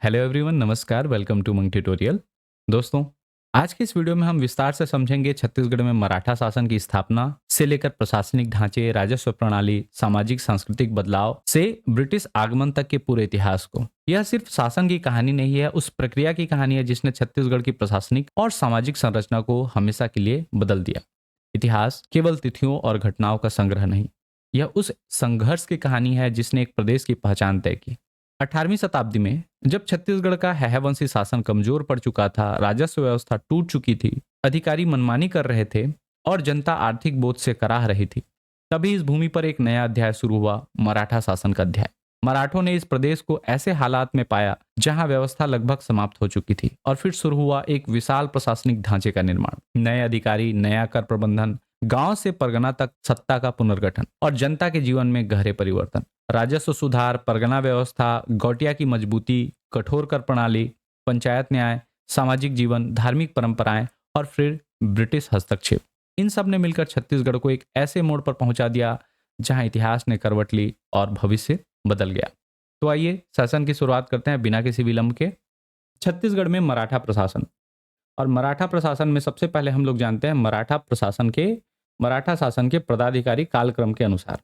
Hello everyone, नमस्कार। Welcome to monk tutorial. दोस्तों, आज के इस वीडियो में हम विस्तार से समझेंगे छत्तीसगढ़ में मराठा शासन की स्थापना से लेकर प्रशासनिक ढांचे, राजस्व प्रणाली, सामाजिक सांस्कृतिक बदलाव से ब्रिटिश आगमन तक के पूरे इतिहास को। यह सिर्फ शासन की कहानी नहीं है, उस प्रक्रिया की कहानी है जिसने छत्तीसगढ़ की प्रशासनिक और सामाजिक संरचना को हमेशा के लिए बदल दिया। इतिहास केवल तिथियों और घटनाओं का संग्रह नहीं, यह उस संघर्ष की कहानी है जिसने एक प्रदेश की पहचान तय की। 18वीं शताब्दी में जब छत्तीसगढ़ का हैहवंशी शासन कमजोर पड़ चुका था, राजस्व व्यवस्था टूट चुकी थी, अधिकारी मनमानी कर रहे थे और जनता आर्थिक बोझ से कराह रही थी, तभी इस भूमि पर एक नया अध्याय शुरू हुआ, मराठा शासन का अध्याय। मराठों ने इस प्रदेश को ऐसे हालात में पाया जहां व्यवस्था लगभग समाप्त हो चुकी थी और फिर शुरू हुआ एक विशाल प्रशासनिक ढांचे का निर्माण। नए अधिकारी, नया कर प्रबंधन, गांव से परगना तक सत्ता का पुनर्गठन और जनता के जीवन में गहरे परिवर्तन। राजस्व सुधार, परगना व्यवस्था, गौटिया की मजबूती, कठोर कर प्रणाली, पंचायत न्याय, सामाजिक जीवन, धार्मिक परंपराएं और फिर ब्रिटिश हस्तक्षेप, इन सब ने मिलकर छत्तीसगढ़ को एक ऐसे मोड़ पर पहुंचा दिया जहां इतिहास ने करवट ली और भविष्य बदल गया। तो आइए शासन की शुरुआत करते हैं बिना किसी विलंब के। छत्तीसगढ़ में मराठा प्रशासन। और मराठा प्रशासन में सबसे पहले हम लोग जानते हैं मराठा शासन के पदाधिकारी कालक्रम के अनुसार।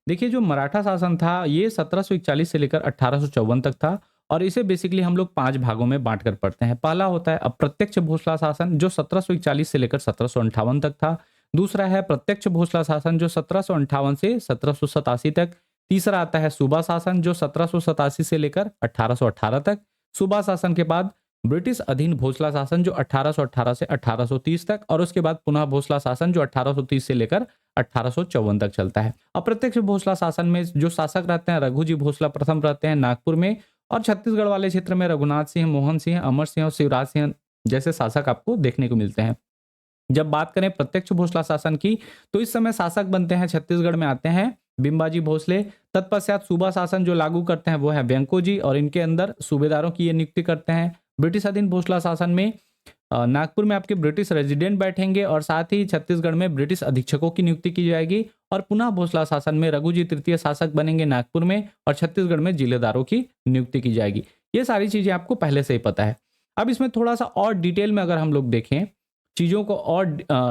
देखिए, जो मराठा शासन था ये 1741 से लेकर 1854 तक था और इसे बेसिकली हम लोग 5 भागों में बांट कर पढ़ते हैं। पहला होता है अप्रत्यक्ष भोसला शासन जो 1741 से लेकर 1758 तक था। दूसरा है प्रत्यक्ष भोसला शासन जो 1758 से 1787 तक। तीसरा आता है सूबा शासन जो 1787 से लेकर 1818 तक। सूबा शासन के बाद ब्रिटिश अधीन भोसला शासन जो 1818 से 1830 तक और उसके बाद पुनः भोसला शासन जो 1830 से लेकर 1854 तक चलता है। अप्रत्यक्ष भोसला शासन में जो शासक रहते हैं रघुजी भोसला प्रथम रहते हैं नागपुर में, और छत्तीसगढ़ वाले क्षेत्र में रघुनाथ सिंह, मोहन सिंह, अमर सिंह और शिवराज सिंह जैसे शासक आपको देखने को मिलते हैं। जब बात करें प्रत्यक्ष भोसला शासन की, तो इस समय शासक बनते हैं छत्तीसगढ़ में आते हैं बिंबाजी भोसले। तत्पश्चात सूबा शासन जो लागू करते हैं वो है वेंको जी और इनके अंदर सूबेदारों की ये नियुक्ति करते हैं। ब्रिटिश अधीन भोसला शासन में नागपुर में आपके ब्रिटिश रेजिडेंट बैठेंगे और साथ ही छत्तीसगढ़ में ब्रिटिश अधीक्षकों की नियुक्ति की जाएगी। और पुनः भोसला शासन में रघुजी तृतीय शासक बनेंगे नागपुर में और छत्तीसगढ़ में जिलेदारों की नियुक्ति की जाएगी। ये सारी चीजें आपको पहले से ही पता है। अब इसमें थोड़ा सा और डिटेल में अगर हम लोग देखें चीजों को और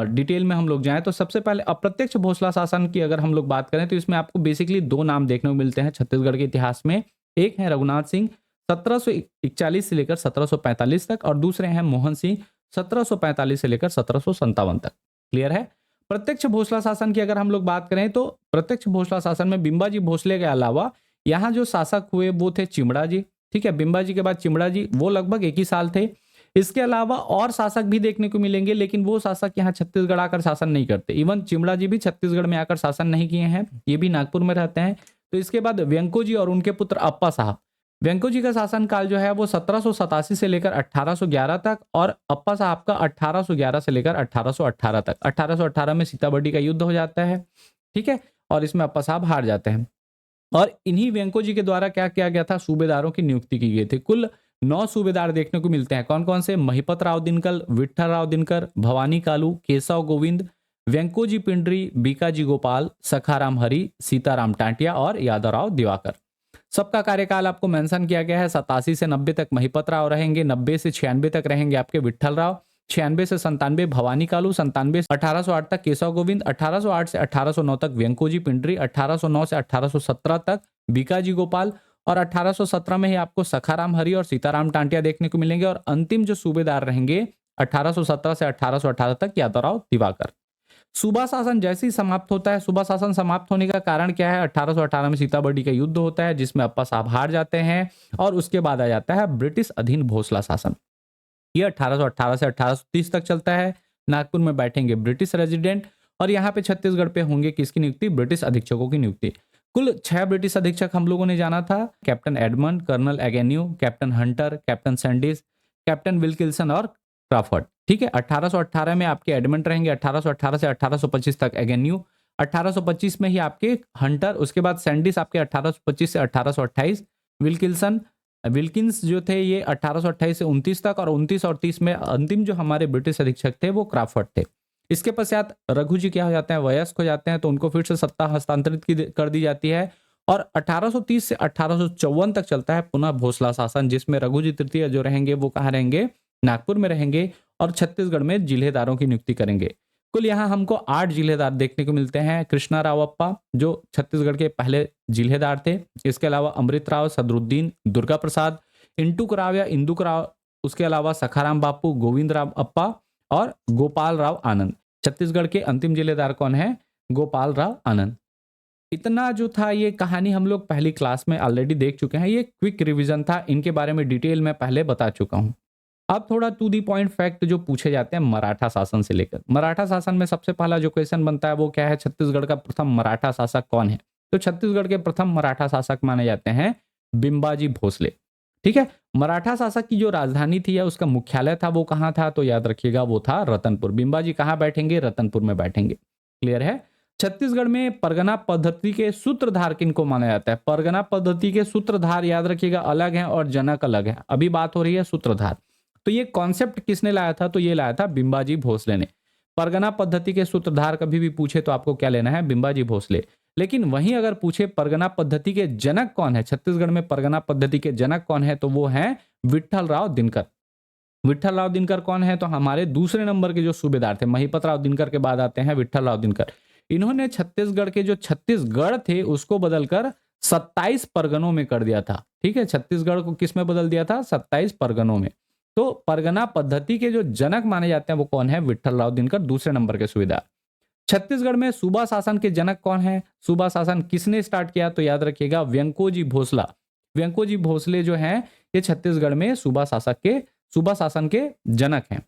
डिटेल में हम लोग जाएं तो सबसे पहले अप्रत्यक्ष भोसला शासन की अगर हम लोग बात करें तो इसमें आपको बेसिकली 2 नाम देखने को मिलते हैं छत्तीसगढ़ के इतिहास में। एक है रघुनाथ सिंह 1741 से लेकर 1745 तक और दूसरे हैं मोहन सिंह 1745 से लेकर 1757 तक। क्लियर है। प्रत्यक्ष भोसला शासन की अगर हम लोग बात करें तो प्रत्यक्ष भोसला शासन में बिंबाजी भोसले के अलावा यहाँ जो शासक हुए वो थे चिमड़ा जी। ठीक है, बिंबाजी के बाद चिमड़ा जी, वो लगभग एक ही साल थे। इसके अलावा और शासक भी देखने को मिलेंगे लेकिन वो शासक यहाँ छत्तीसगढ़ आकर शासन नहीं करते। इवन चिमड़ा जी भी छत्तीसगढ़ में आकर शासन नहीं किए हैं, ये भी नागपुर में रहते हैं। तो इसके बाद वेंको जी और उनके पुत्र अप्पा साहब। वेंको जी का शासनकाल जो है वो 1787 से लेकर 1811 तक और अप्पा साहब का 1811 से लेकर 1818 तक। 1818 में सीताबर्डी का युद्ध हो जाता है, ठीक है, और इसमें अप्पा साहब हार जाते हैं। और इन्हीं वेंको जी के द्वारा क्या किया गया था, सूबेदारों की नियुक्ति की गई थी। कुल 9 सूबेदार देखने को मिलते हैं। कौन कौन से? महिपत राव दिनकर, विठल राव दिनकर, भवानी कालू, केशव गोविंद, वेंकोजी पिंडरी, बीकाजी गोपाल, सखाराम हरि, सीताराम टांटिया और यादवराव दिवाकर। सबका कार्यकाल आपको मेंशन किया गया है। 87 से 90 तक महिपत राव रहेंगे, 90 से 96 तक रहेंगे आपके विठल राव, 96 से 97 भवानी कालू, 97 से 1808 तक केशव गोविंद, 1808 से 1809 तक वेंकोजी पिंडरी, 1809 से 1817 तक बीकाजी गोपाल और 1817 में ही आपको सखाराम हरि और सीताराम टांटिया देखने को मिलेंगे। और अंतिम जो सूबेदार रहेंगे 1817 से 1818 तक यादवराव दिवाकर। सूबा शासन जैसे ही समाप्त होता है, सूबा शासन समाप्त होने का कारण क्या है? 1818 में सीताबर्डी का युद्ध होता है जिसमें अप्पा साहब हार जाते हैं और उसके बाद आ जाता है ब्रिटिश अधीन भोसला शासन। ये 1818 से 1830 तक चलता है। नागपुर में बैठेंगे ब्रिटिश रेजिडेंट और यहाँ पे छत्तीसगढ़ पे होंगे किसकी नियुक्ति? ब्रिटिश अधीक्षकों की नियुक्ति। कुल 6 ब्रिटिश अधीक्षक हम लोगों ने जाना था। Captain Edmund, colonel Agnew, captain Hunter, captain Sandys, captain Wilkinson और क्राफर्ड। ठीक है, 1818 में आपके एडमंड रहेंगे, 1818 से 1825 तक एगेन्यू, 1825 में ही आपके हंटर, उसके बाद सैंडिस आपके 1825 से 1828, विल्किंस जो थे ये 1828 से 29 तक और 29 और 30 में अंतिम जो हमारे ब्रिटिश अधीक्षक थे वो क्राफर्ड थे। इसके पश्चात रघु जी क्या हो जाते हैं? वयस्क हो जाते हैं तो उनको फिर से सत्ता हस्तांतरित कर दी जाती है और 1830 से 1854 तक चलता है पुनः भोसला शासन, जिसमें रघुजी तृतीय जो रहेंगे वो कहाँ रहेंगे, नागपुर में रहेंगे और छत्तीसगढ़ में जिलेदारों की नियुक्ति करेंगे। कुल यहाँ हमको 8 जिलेदार देखने को मिलते हैं। कृष्णा राव अप्पा जो छत्तीसगढ़ के पहले जिलेदार थे, इसके अलावा अमृत राव, सदरुद्दीन, दुर्गा प्रसाद, इंटुक राव या इंदुक राव, उसके अलावा सखाराम बापू, गोविंद राव अप्पा और गोपाल राव आनंद। छत्तीसगढ़ के अंतिम जिलेदार कौन है, गोपाल राव आनंद। इतना जो था ये कहानी हम लोग पहली क्लास में ऑलरेडी देख चुके हैं, ये क्विक रिवीजन था, इनके बारे में डिटेल में पहले बता चुका हूं। अब थोड़ा टू दी पॉइंट फैक्ट जो पूछे जाते हैं मराठा शासन से लेकर। मराठा शासन में सबसे पहला जो क्वेश्चन बनता है वो क्या है, छत्तीसगढ़ का प्रथम मराठा शासक कौन है। तो छत्तीसगढ़ के प्रथम मराठा शासक माने जाते हैं बिंबाजी भोसले। ठीक है, मराठा शासक की जो राजधानी थी या उसका मुख्यालय था वो कहाँ था, तो याद रखिएगा वो था रतनपुर। बिंबाजी कहाँ बैठेंगे, रतनपुर में बैठेंगे। क्लियर है। छत्तीसगढ़ में परगना पद्धति के सूत्रधार किनको माना जाता है, परगना पद्धति के सूत्रधार याद रखिएगा अलग है और जनक अलग है। अभी बात हो रही है सूत्रधार। तो ये कॉन्सेप्ट किसने लाया था, तो ये लाया था बिंबाजी भोसले ने। परगना पद्धति के सूत्रधार कभी भी पूछे तो आपको क्या लेना है, बिंबाजी भोसले। लेकिन वहीं अगर पूछे परगना पद्धति के जनक कौन है, छत्तीसगढ़ में परगना पद्धति के जनक कौन है, तो वो है विट्ठल राव दिनकर। विट्ठल राव दिनकर कौन है, तो हमारे दूसरे नंबर के जो सूबेदार थे, महिपत राव दिनकर के बाद आते हैं विट्ठल राव दिनकर। इन्होंने छत्तीसगढ़ के जो छत्तीसगढ़ थे उसको बदलकर 27 परगनों में कर दिया था। ठीक है, छत्तीसगढ़ को किस में बदल दिया था, 27 परगनों में। तो परगना पद्धति के जो जनक माने जाते हैं वो कौन है, विट्ठल राव दिनकर, दूसरे नंबर के सूबेदार। छत्तीसगढ़ में सूबा शासन के जनक कौन है, सूबा शासन किसने स्टार्ट किया, तो याद रखिएगा व्यंकोजी भोसला। व्यंकोजी भोसले जो हैं ये छत्तीसगढ़ में सूबा शासन के जनक हैं।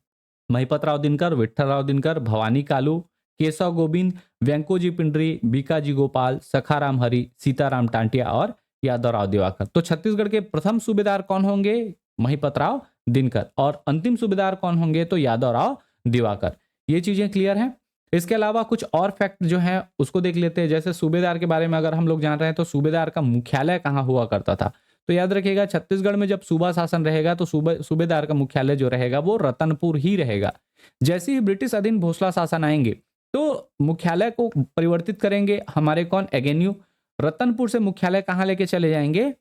महिपत राव दिनकर, विट्ठल राव दिनकर, भवानी कालू, केशव गोविंद, व्यंकोजी पिंडरी, बीकाजी गोपाल, सखाराम हरि, सीताराम टांटिया और यादव राव दिवाकर। तो छत्तीसगढ़ के प्रथम सूबेदार कौन होंगे, महिपत राव दिनकर, और अंतिम सूबेदार कौन होंगे, तो यादव राव दिवाकर। ये चीजें क्लियर हैं। इसके अलावा कुछ और फैक्ट जो है उसको देख लेते हैं। जैसे सूबेदार के बारे में अगर हम लोग जान रहे हैं तो सूबेदार का मुख्यालय कहाँ हुआ करता था, तो याद रखिएगा छत्तीसगढ़ में जब सूबा शासन रहेगा तो सूबेदार का मुख्यालय जो रहेगा वो रतनपुर ही रहेगा। जैसे ही ब्रिटिश अधीन भोसला शासन आएंगे तो मुख्यालय को परिवर्तित करेंगे हमारे कौन, एगेन्यू। रतनपुर से मुख्यालय कहाँ लेके चले जाएंगे,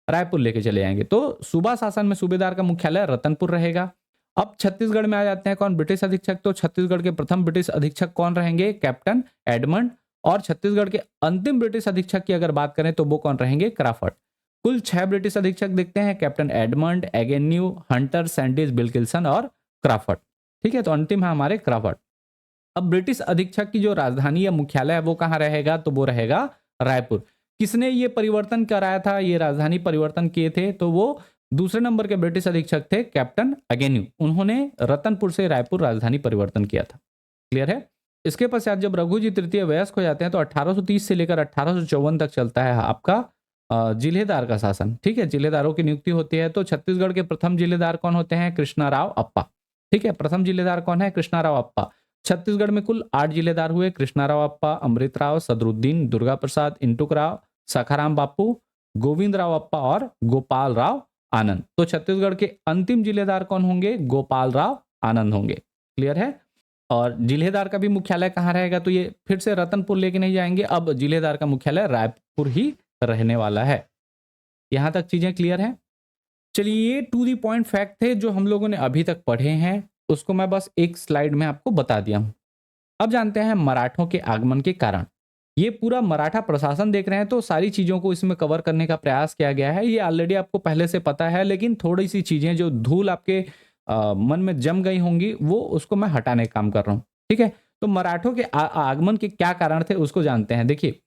रायपुर लेके चले जाएंगे। तो सूबा शासन में सूबेदार का मुख्यालय रतनपुर रहेगा। अब छत्तीसगढ़ में आ जाते हैं कौन, ब्रिटिश अधीक्षक। तो छत्तीसगढ़ के प्रथम ब्रिटिश अधीक्षक कौन रहेंगे, कैप्टन एडमंड। और छत्तीसगढ़ के अंतिम ब्रिटिश अधीक्षक की अगर बात करें तो वो कौन रहेंगे, क्राफर्ड। कुल 6 ब्रिटिश अधीक्षक देखते हैं, captain Edmund, Agnew, Hunter, सैंडीज, Wilkinson और क्राफर्ड। ठीक है, तो अंतिम है हमारे क्राफर्ड। अब ब्रिटिश अधीक्षक की जो राजधानी या मुख्यालय है वो कहाँ रहेगा, तो वो रहेगा रायपुर। किसने ये परिवर्तन कराया था, ये राजधानी परिवर्तन किए थे, तो वो दूसरे नंबर के ब्रिटिश अधीक्षक थे कैप्टन एगेन्यू। उन्होंने रतनपुर से रायपुर राजधानी परिवर्तन किया था। क्लियर है। इसके पश्चात जब रघुजी तृतीय वयस्क हो जाते हैं तो 1830 से लेकर 1854 तक चलता है आपका जिलेदार का शासन। ठीक है, जिलेदारों की नियुक्ति होती है। तो छत्तीसगढ़ के प्रथम जिलेदार कौन होते हैं, कृष्णा राव अप्पा। ठीक है, प्रथम जिलेदार कौन है, कृष्णा राव अप्पा। छत्तीसगढ़ में कुल 8 जिलेदार हुए, कृष्णा राव अप्पा, अमृत राव, सदरुद्दीन, दुर्गा प्रसाद, इंटुक राव, सखाराम बापू, गोविंद राव अप्पा और गोपाल राव आनंद। तो छत्तीसगढ़ के अंतिम जिलेदार कौन होंगे, गोपाल राव आनंद होंगे। क्लियर है। और जिलेदार का भी मुख्यालय कहाँ रहेगा, तो ये फिर से रतनपुर लेके नहीं जाएंगे, अब जिलेदार का मुख्यालय रायपुर ही रहने वाला है। यहां तक चीजें क्लियर हैं। चलिए, ये टू दी पॉइंट फैक्ट थे जो हम लोगों ने अभी तक पढ़े हैं, उसको मैं बस एक स्लाइड में आपको बता दिया हूं। अब जानते हैं मराठों के आगमन के कारण। ये पूरा मराठा प्रशासन देख रहे हैं तो सारी चीजों को इसमें कवर करने का प्रयास किया गया है। ये ऑलरेडी आपको पहले से पता है, लेकिन थोड़ी सी चीजें जो धूल आपके मन में जम गई होंगी वो उसको मैं हटाने का काम कर रहा हूं। ठीक है, तो मराठों के आगमन के क्या कारण थे उसको जानते हैं। देखिए,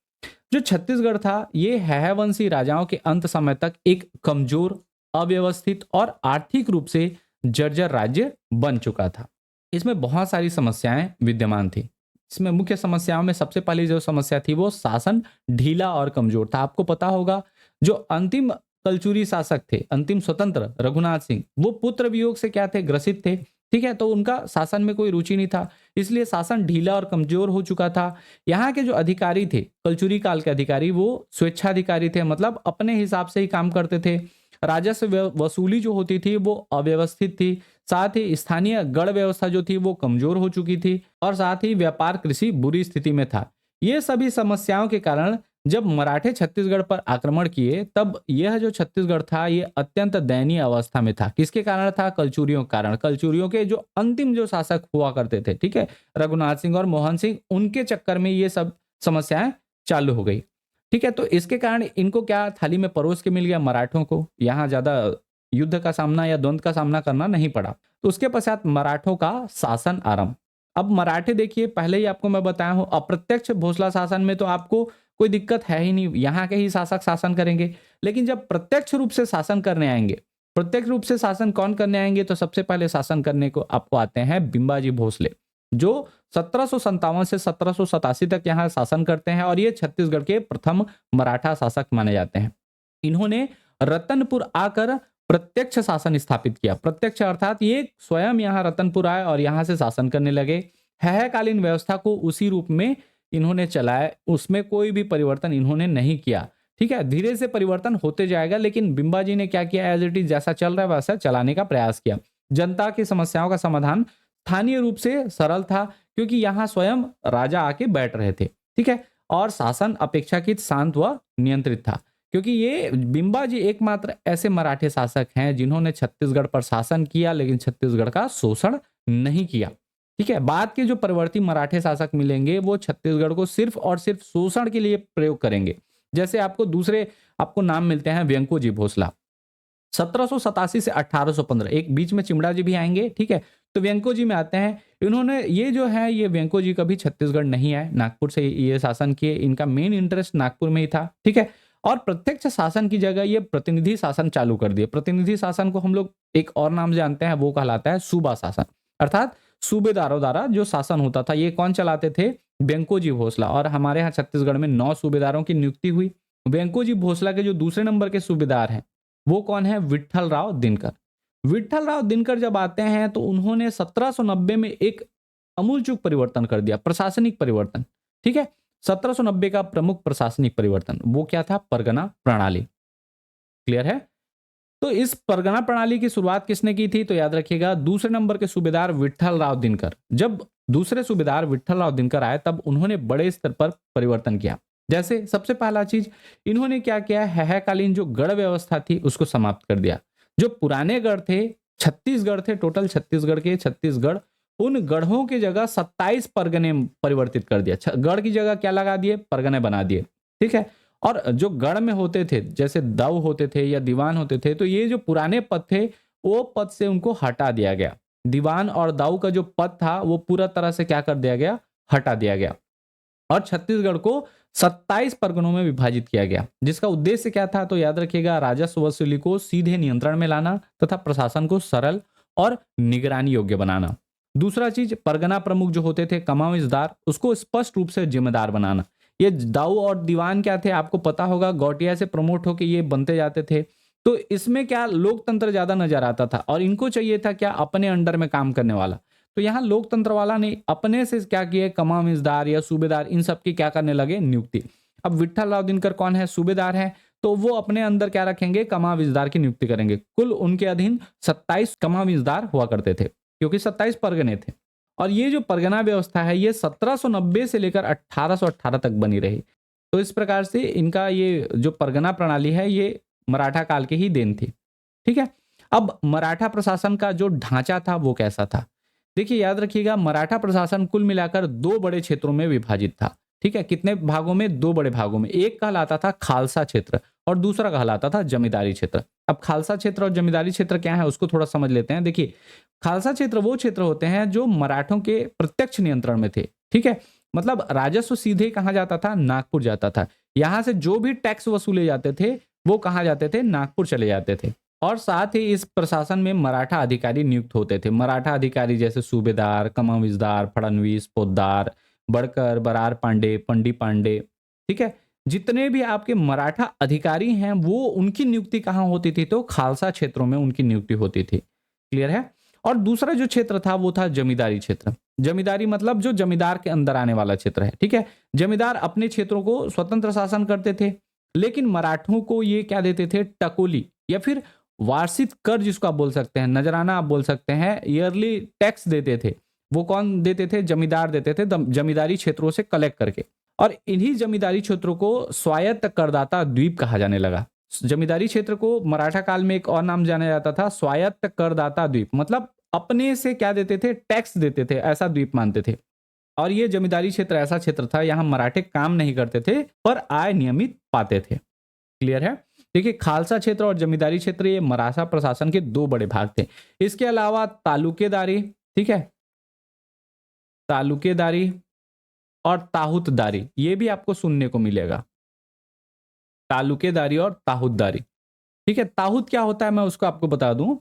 जो छत्तीसगढ़ था ये हैहवंशी राजाओं के अंत समय तक एक कमजोर, अव्यवस्थित और आर्थिक रूप से जर्जर राज्य बन चुका था। इसमें बहुत सारी समस्याएं विद्यमान थी। इसमें मुख्य समस्याओं में सबसे पहली जो समस्या थी वो शासन ढीला और कमजोर था। आपको पता होगा जो अंतिम कलचुरी शासक थे, अंतिम स्वतंत्र रघुनाथ सिंह, वो पुत्र वियोग से क्या थे, ग्रसित थे। ठीक है, तो उनका शासन में कोई रुचि नहीं था, इसलिए शासन ढीला और कमजोर हो चुका था। यहाँ के जो अधिकारी थे, कलचुरी काल के अधिकारी, वो स्वेच्छाधिकारी थे, मतलब अपने हिसाब से ही काम करते थे। राजस्व वसूली जो होती थी वो अव्यवस्थित थी। साथ ही स्थानीय गढ़ व्यवस्था जो थी वो कमजोर हो चुकी थी और साथ ही व्यापार कृषि बुरी स्थिति में था। ये सभी समस्याओं के कारण जब मराठे छत्तीसगढ़ पर आक्रमण किए तब यह जो छत्तीसगढ़ था ये अत्यंत दयनीय अवस्था में था। किसके कारण था? कलचुरियों के कारण। कलचुरियों के जो अंतिम जो शासक हुआ करते थे, ठीक है, रघुनाथ सिंह और मोहन सिंह, उनके चक्कर में ये सब समस्याएं चालू हो गई। ठीक है, तो इसके कारण इनको क्या थाली में परोस के मिल गया, मराठों को यहाँ ज्यादा युद्ध का सामना या द्वंद्व का सामना करना नहीं पड़ा। तो उसके पश्चात मराठों का शासन आरंभ। अब मराठे देखिए, पहले ही आपको मैं बताया हूं, अप्रत्यक्ष भोसला शासन में तो आपको कोई दिक्कत है ही नहीं, यहाँ के ही शासक शासन करेंगे। लेकिन जब प्रत्यक्ष रूप से शासन करने आएंगे, प्रत्यक्ष रूप से शासन कौन करने आएंगे? तो सबसे पहले शासन करने को आपको आते हैं बिंबाजी भोसले, जो 1757 से 1787 तक यहाँ शासन करते हैं और ये छत्तीसगढ़ के प्रथम मराठा शासक माने जाते हैं। इन्होंने रतनपुर आकर प्रत्यक्ष शासन स्थापित किया। प्रत्यक्ष अर्थात ये स्वयं यहाँ रतनपुर आए और यहाँ से शासन करने लगे। हैहकालीन व्यवस्था को उसी रूप में इन्होंने चलाया, उसमें कोई भी परिवर्तन इन्होंने नहीं किया। ठीक है, धीरे से परिवर्तन होते जाएगा, लेकिन बिंबाजी ने क्या किया? एज इट इज जैसा चल रहा है वैसा चलाने का प्रयास किया। जनता की समस्याओं का समाधान स्थानीय रूप से सरल था, क्योंकि यहाँ स्वयं राजा आके बैठ रहे थे। ठीक है, और शासन अपेक्षाकृत शांत व नियंत्रित था, क्योंकि ये बिंबाजी एकमात्र ऐसे मराठे शासक हैं जिन्होंने छत्तीसगढ़ पर शासन किया लेकिन छत्तीसगढ़ का शोषण नहीं किया। ठीक है, बाद के जो परवर्ती मराठे शासक मिलेंगे वो छत्तीसगढ़ को सिर्फ और सिर्फ शोषण के लिए प्रयोग करेंगे। जैसे आपको दूसरे आपको नाम मिलते हैं, व्यंकोजी भोसला 1787 से 1815, एक बीच में चिमड़ा जी भी आएंगे। ठीक है, तो व्यंको जी में आते हैं। इन्होंने ये जो है, ये व्यंको जी कभी छत्तीसगढ़ नहीं आए, नागपुर से ये शासन किए। इनका मेन इंटरेस्ट नागपुर में ही था। ठीक है, और प्रत्यक्ष शासन की जगह ये प्रतिनिधि शासन चालू कर दिए। प्रतिनिधि शासन को हम लोग एक और नाम जानते हैं, वो कहलाता है सूबा शासन, अर्थात सूबेदारों द्वारा जो शासन होता था। ये कौन चलाते थे? व्यंको जी भोसला। और हमारे यहाँ छत्तीसगढ़ में 9 सूबेदारों की नियुक्ति हुई। व्यंको जी भोसला के जो दूसरे नंबर के सूबेदार हैं वो कौन है? विट्ठल राव दिनकर। विट्ठल राव दिनकर जब आते हैं तो उन्होंने 1790 में एक अमूलचूक परिवर्तन कर दिया, प्रशासनिक परिवर्तन। ठीक है, 1790 का प्रमुख प्रशासनिक परिवर्तन वो क्या था? परगना प्रणाली। क्लियर है? तो इस परगना प्रणाली की शुरुआत किसने की थी? तो याद रखिएगा, दूसरे नंबर के सूबेदार विट्ठल राव दिनकर। जब दूसरे सूबेदार विट्ठल राव दिनकर आए तब उन्होंने बड़े स्तर पर परिवर्तन किया। जैसे सबसे पहला चीज इन्होंने क्या किया? हैहकालीन जो गढ़ व्यवस्था थी उसको समाप्त कर दिया। जो पुराने गढ़ थे, 36 गढ़ थे टोटल छत्तीसगढ़ के, 36 गढ़, उन गढ़ों की जगह 27 परगने परिवर्तित कर दिया। गढ़ की जगह क्या लगा दिए? परगने बना दिए। ठीक है, और जो गढ़ में होते थे, जैसे दाऊ होते थे या दीवान होते थे, तो ये जो पुराने पद थे वो पद से उनको हटा दिया गया। दीवान और दाऊ का जो पद था वो पूरा तरह से क्या कर दिया गया? हटा दिया गया। और छत्तीसगढ़ को 27 परगनों में विभाजित किया गया, जिसका उद्देश्य क्या था? तो याद रखिएगा, राजस्व वसूली को सीधे नियंत्रण में लाना तथा प्रशासन को सरल और निगरानी योग्य बनाना। दूसरा चीज, परगना प्रमुख जो होते थे कमाविजदार, उसको स्पष्ट रूप से जिम्मेदार बनाना। ये दाऊ और दीवान क्या थे? आपको पता होगा, गौटिया से प्रमोट होकर ये बनते जाते थे। तो इसमें क्या लोकतंत्र ज्यादा नजर आता था और इनको चाहिए था क्या? अपने अंडर में काम करने वाला। तो यहाँ लोकतंत्र वाला ने अपने से क्या किए? कमाविजदार या सूबेदार, इन सब की क्या करने लगे? नियुक्ति। अब विट्ठल राव दिनकर कौन है? सूबेदार है, तो वो अपने अंदर क्या रखेंगे? कमाविजदार की नियुक्ति करेंगे। कुल उनके अधीन 27 कमाविजदार हुआ करते थे, क्योंकि 27 परगने थे। और ये जो परगना व्यवस्था है ये 1790 से लेकर 1818 तक बनी रही। तो इस प्रकार से इनका ये जो परगना प्रणाली है ये मराठा काल की ही देन थी। ठीक है, अब मराठा प्रशासन का जो ढांचा था वो कैसा था? देखिए, याद रखिएगा, मराठा प्रशासन कुल मिलाकर 2 बड़े क्षेत्रों में विभाजित था। ठीक है, कितने भागों में? 2 बड़े भागों में। एक कहलाता था खालसा क्षेत्र और दूसरा कहलाता था जमींदारी क्षेत्र। अब खालसा क्षेत्र और जमींदारी क्षेत्र क्या है उसको थोड़ा समझ लेते हैं। देखिए, खालसा क्षेत्र वो क्षेत्र होते हैं जो मराठों के प्रत्यक्ष नियंत्रण में थे। ठीक है, मतलब राजस्व सीधे कहां जाता था? नागपुर जाता था। यहां से जो भी टैक्स वसूले जाते थे वो कहां जाते थे? नागपुर चले जाते थे। और साथ ही इस प्रशासन में मराठा अधिकारी नियुक्त होते थे। मराठा अधिकारी जैसे सूबेदार, कमाविजदार, फडणवीस, पोद्दार, बड़कर, बरार पांडे, पंडी पांडे। ठीक है, जितने भी आपके मराठा अधिकारी हैं वो उनकी नियुक्ति कहां होती थी? तो खालसा क्षेत्रों में उनकी नियुक्ति होती थी। क्लियर है? और दूसरा जो क्षेत्र था वो था जमींदारी क्षेत्र। जमींदारी मतलब जो जमींदार के अंदर आने वाला क्षेत्र है। ठीक है, जमींदार अपने क्षेत्रों को स्वतंत्र शासन करते थे, लेकिन मराठों को ये क्या देते थे? टकोली या फिर वार्षिक कर, जिसको आप बोल सकते हैं, नजराना आप बोल सकते हैं, ईयरली टैक्स देते थे। वो कौन देते थे? जमींदार देते थे, जमींदारी क्षेत्रों से कलेक्ट करके। और इन्हीं जमींदारी क्षेत्रों को स्वायत्त करदाता द्वीप कहा जाने लगा। जमींदारी क्षेत्र को मराठा काल में एक और नाम जाना जाता था, स्वायत्त करदाता द्वीप, मतलब अपने से क्या देते थे, टैक्स देते थे, ऐसा द्वीप मानते थे। और ये जमींदारी क्षेत्र ऐसा क्षेत्र था, यहाँ मराठे काम नहीं करते थे पर आय नियमित पाते थे। क्लियर है? देखिए, खालसा क्षेत्र और जमींदारी क्षेत्र ये मराठा प्रशासन के दो बड़े भाग थे। इसके अलावा तालुकेदारी, ठीक है, तालुकेदारी और ताहुतदारी, ये भी आपको सुनने को मिलेगा। तालुकेदारी और ताहुतदारी, ठीक है। ताहुत क्या होता है मैं उसको आपको बता दूं।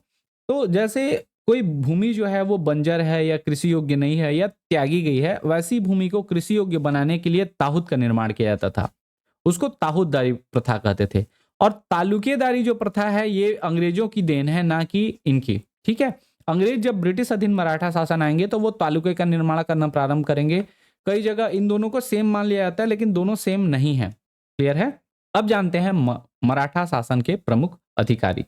तो जैसे कोई भूमि जो है वो बंजर है या कृषि योग्य नहीं है या त्यागी गई है, वैसी भूमि को कृषि योग्य बनाने के लिए ताहुत का निर्माण किया जाता था, उसको ताहुतदारी प्रथा कहते थे। और तालुकेदारी जो प्रथा है ये अंग्रेजों की देन है, ना कि इनकी, ठीक है। अंग्रेज जब ब्रिटिश अधीन मराठा शासन आएंगे तो वो तालुके का निर्माण करना प्रारंभ करेंगे। कई जगह इन दोनों को सेम मान लिया जाता है, लेकिन दोनों सेम नहीं है। क्लियर है? अब जानते हैं मराठा शासन के प्रमुख अधिकारी।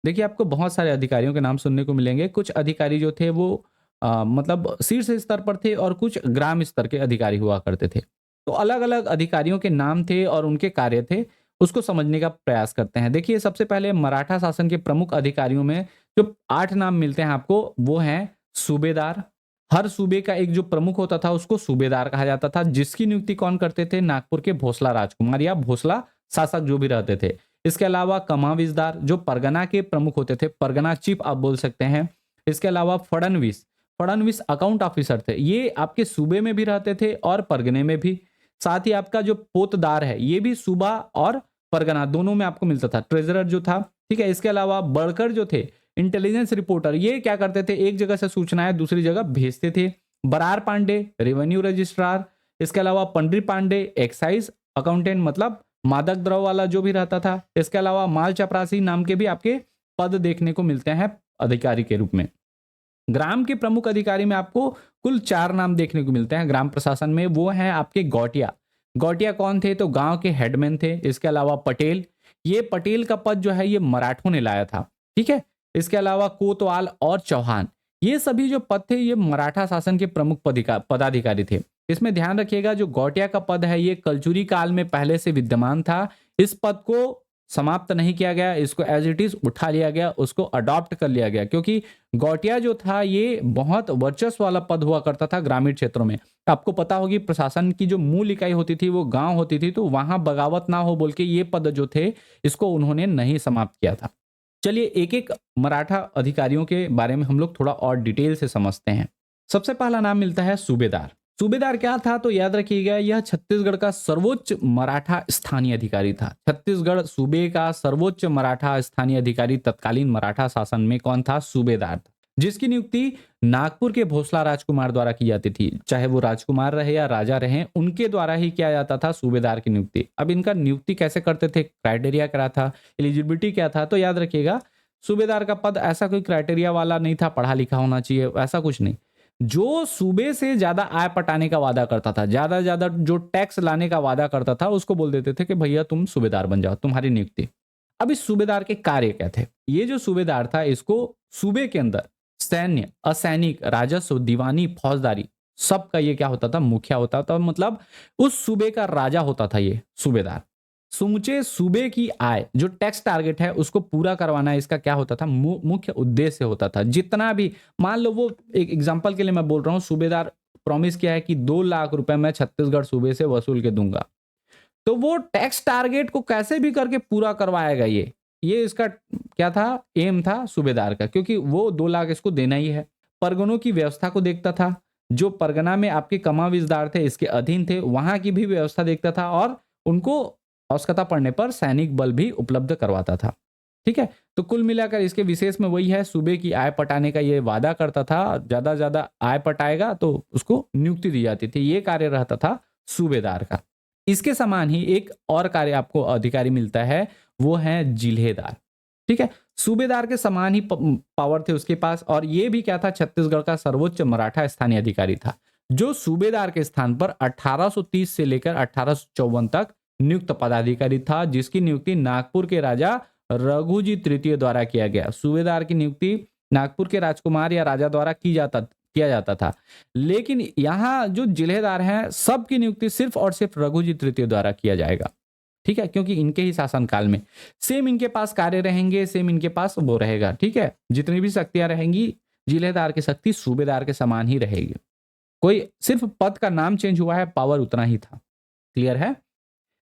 देखिए, आपको बहुत सारे अधिकारियों के नाम सुनने को मिलेंगे। कुछ अधिकारी जो थे वो मतलब शीर्ष स्तर पर थे और कुछ ग्राम स्तर के अधिकारी हुआ करते थे। तो अलग अलग अधिकारियों के नाम थे और उनके कार्य थे, उसको समझने का प्रयास करते हैं। देखिए, सबसे पहले मराठा शासन के प्रमुख अधिकारियों में जो 8 नाम मिलते हैं आपको, वो हैं सूबेदार। हर सूबे का एक जो प्रमुख होता था उसको सूबेदार कहा जाता था, जिसकी नियुक्ति कौन करते थे? नागपुर के भोसला राजकुमार या भोसला शासक जो भी रहते थे। इसके अलावा कमाविजदार जो परगना के प्रमुख होते थे, परगना चीफ आप बोल सकते हैं। इसके अलावा फडणवीस, फडणवीस अकाउंट ऑफिसर थे, ये आपके सूबे में भी रहते थे और परगने में भी। साथ ही आपका जो पोतदार है ये भी सूबा और परगना दोनों में आपको मिलता था। ट्रेजरर जो था, ठीक है। इसके अलावा बड़कर जो थे, इंटेलिजेंस रिपोर्टर, ये क्या करते थे? एक जगह से सूचनाएं दूसरी जगह भेजते थे। Berar Pandey revenue registrar. इसके अलावा पंडरी पांडे एक्साइज अकाउंटेंट, मतलब मादक द्रव्य वाला जो भी रहता था। इसके अलावा माल चपरासी नाम के भी आपके पद देखने को मिलते हैं अधिकारी के रूप में। ग्राम के प्रमुख अधिकारी में आपको कुल 4 नाम देखने को मिलते हैं ग्राम प्रशासन में, वो हैं आपके गौटिया। गौटिया कौन थे? तो गांव के हेडमैन थे। इसके अलावा पटेल, ये पटेल का पद जो है ये मराठों ने लाया था, ठीक है। इसके अलावा कोतवाल और चौहान, ये सभी जो पद थे ये मराठा शासन के प्रमुख पदाधिकारी थे। इसमें ध्यान रखिएगा, जो गौटिया का पद है ये कलचुरी काल में पहले से विद्यमान था। इस पद को समाप्त नहीं किया गया, इसको एज इट इज उठा लिया गया, उसको अडॉप्ट कर लिया गया, क्योंकि गौटिया जो था ये बहुत वर्चस्व वाला पद हुआ करता था ग्रामीण क्षेत्रों में। आपको पता होगी प्रशासन की जो मूल इकाई होती थी वो गांव होती थी, तो वहां बगावत ना हो बोल के ये पद जो थे इसको उन्होंने नहीं समाप्त किया था। चलिए एक एक मराठा अधिकारियों के बारे में हम लोग थोड़ा और डिटेल से समझते हैं। सबसे पहला नाम मिलता है सूबेदार। सूबेदार क्या था? तो याद रखिएगा, यह छत्तीसगढ़ का सर्वोच्च मराठा स्थानीय अधिकारी था। छत्तीसगढ़ सूबे का सर्वोच्च मराठा स्थानीय अधिकारी तत्कालीन मराठा शासन में कौन था? सूबेदार था, जिसकी नियुक्ति नागपुर के भोसला राजकुमार द्वारा की जाती थी। चाहे वो राजकुमार रहे या राजा रहे, उनके द्वारा ही किया जाता था सूबेदार की नियुक्ति। अब इनका नियुक्ति कैसे करते थे? क्राइटेरिया क्या था? एलिजिबिलिटी क्या था? तो याद रखिएगा, सूबेदार का पद ऐसा कोई क्राइटेरिया वाला नहीं था, पढ़ा लिखा होना चाहिए, ऐसा कुछ नहीं। जो सूबे से ज्यादा आय पटाने का वादा करता था, ज्यादा से ज्यादा जो टैक्स लाने का वादा करता था, उसको बोल देते थे कि भैया तुम सूबेदार बन जाओ, तुम्हारी नियुक्ति। अब इस सूबेदार के कार्य क्या थे? ये जो सूबेदार था इसको सूबे के अंदर सैन्य, असैनिक, राजस्व, दीवानी, फौजदारी, सबका ये क्या होता था? मुखिया होता था। मतलब उस सूबे का राजा होता था ये सूबेदार। समूचे सूबे की आय जो टैक्स टारगेट है उसको पूरा करवाना इसका क्या होता था? मुख्य उद्देश्य होता था। जितना भी, मान लो वो, एक एग्जांपल के लिए मैं बोल रहा हूं, सूबेदार प्रॉमिस किया है कि 2 लाख रुपए मैं छत्तीसगढ़ सूबे से वसूल के दूंगा, तो वो टैक्स टारगेट को कैसे भी करके पूरा करवाएगा। ये इसका क्या था? एम था सूबेदार का, क्योंकि वो 2 लाख इसको देना ही है। परगनों की व्यवस्था को देखता था, जो परगना में आपके कमाविजदार थे इसके अधीन थे, वहां की भी व्यवस्था देखता था और उनको आवश्यकता पड़ने पर सैनिक बल भी उपलब्ध करवाता था। ठीक है, तो कुल मिलाकर इसके विशेष में वही है, सूबे की आय पटाने का ये वादा करता था। ज्यादा ज्यादा आय पटाएगा तो उसको नियुक्ति दी जाती थी। ये कार्य रहता था सूबेदार का। इसके समान ही एक और कार्य आपको अधिकारी मिलता है, वो है जिल्हेदार। ठीक है, सूबेदार के समान ही पावर थे उसके पास, और ये भी क्या था? छत्तीसगढ़ का सर्वोच्च मराठा स्थानीय अधिकारी था, जो सूबेदार के स्थान पर 1830 से लेकर 1854 तक नियुक्त पदाधिकारी था, जिसकी नियुक्ति नागपुर के राजा रघुजी तृतीय द्वारा किया गया। सूबेदार की नियुक्ति नागपुर के राजकुमार या राजा द्वारा की किया जाता था। लेकिन यहाँ जो जिलेदार हैं सबकी नियुक्ति सिर्फ और सिर्फ रघुजी तृतीय द्वारा किया जाएगा। ठीक है, क्योंकि इनके ही शासनकाल में सेम इनके पास कार्य रहेंगे, सेम इनके पास वो रहेगा। ठीक है, जितनी भी शक्तियां रहेंगी जिलेदार की शक्ति सूबेदार के समान ही रहेगी। कोई सिर्फ पद का नाम चेंज हुआ है, पावर उतना ही था। क्लियर है?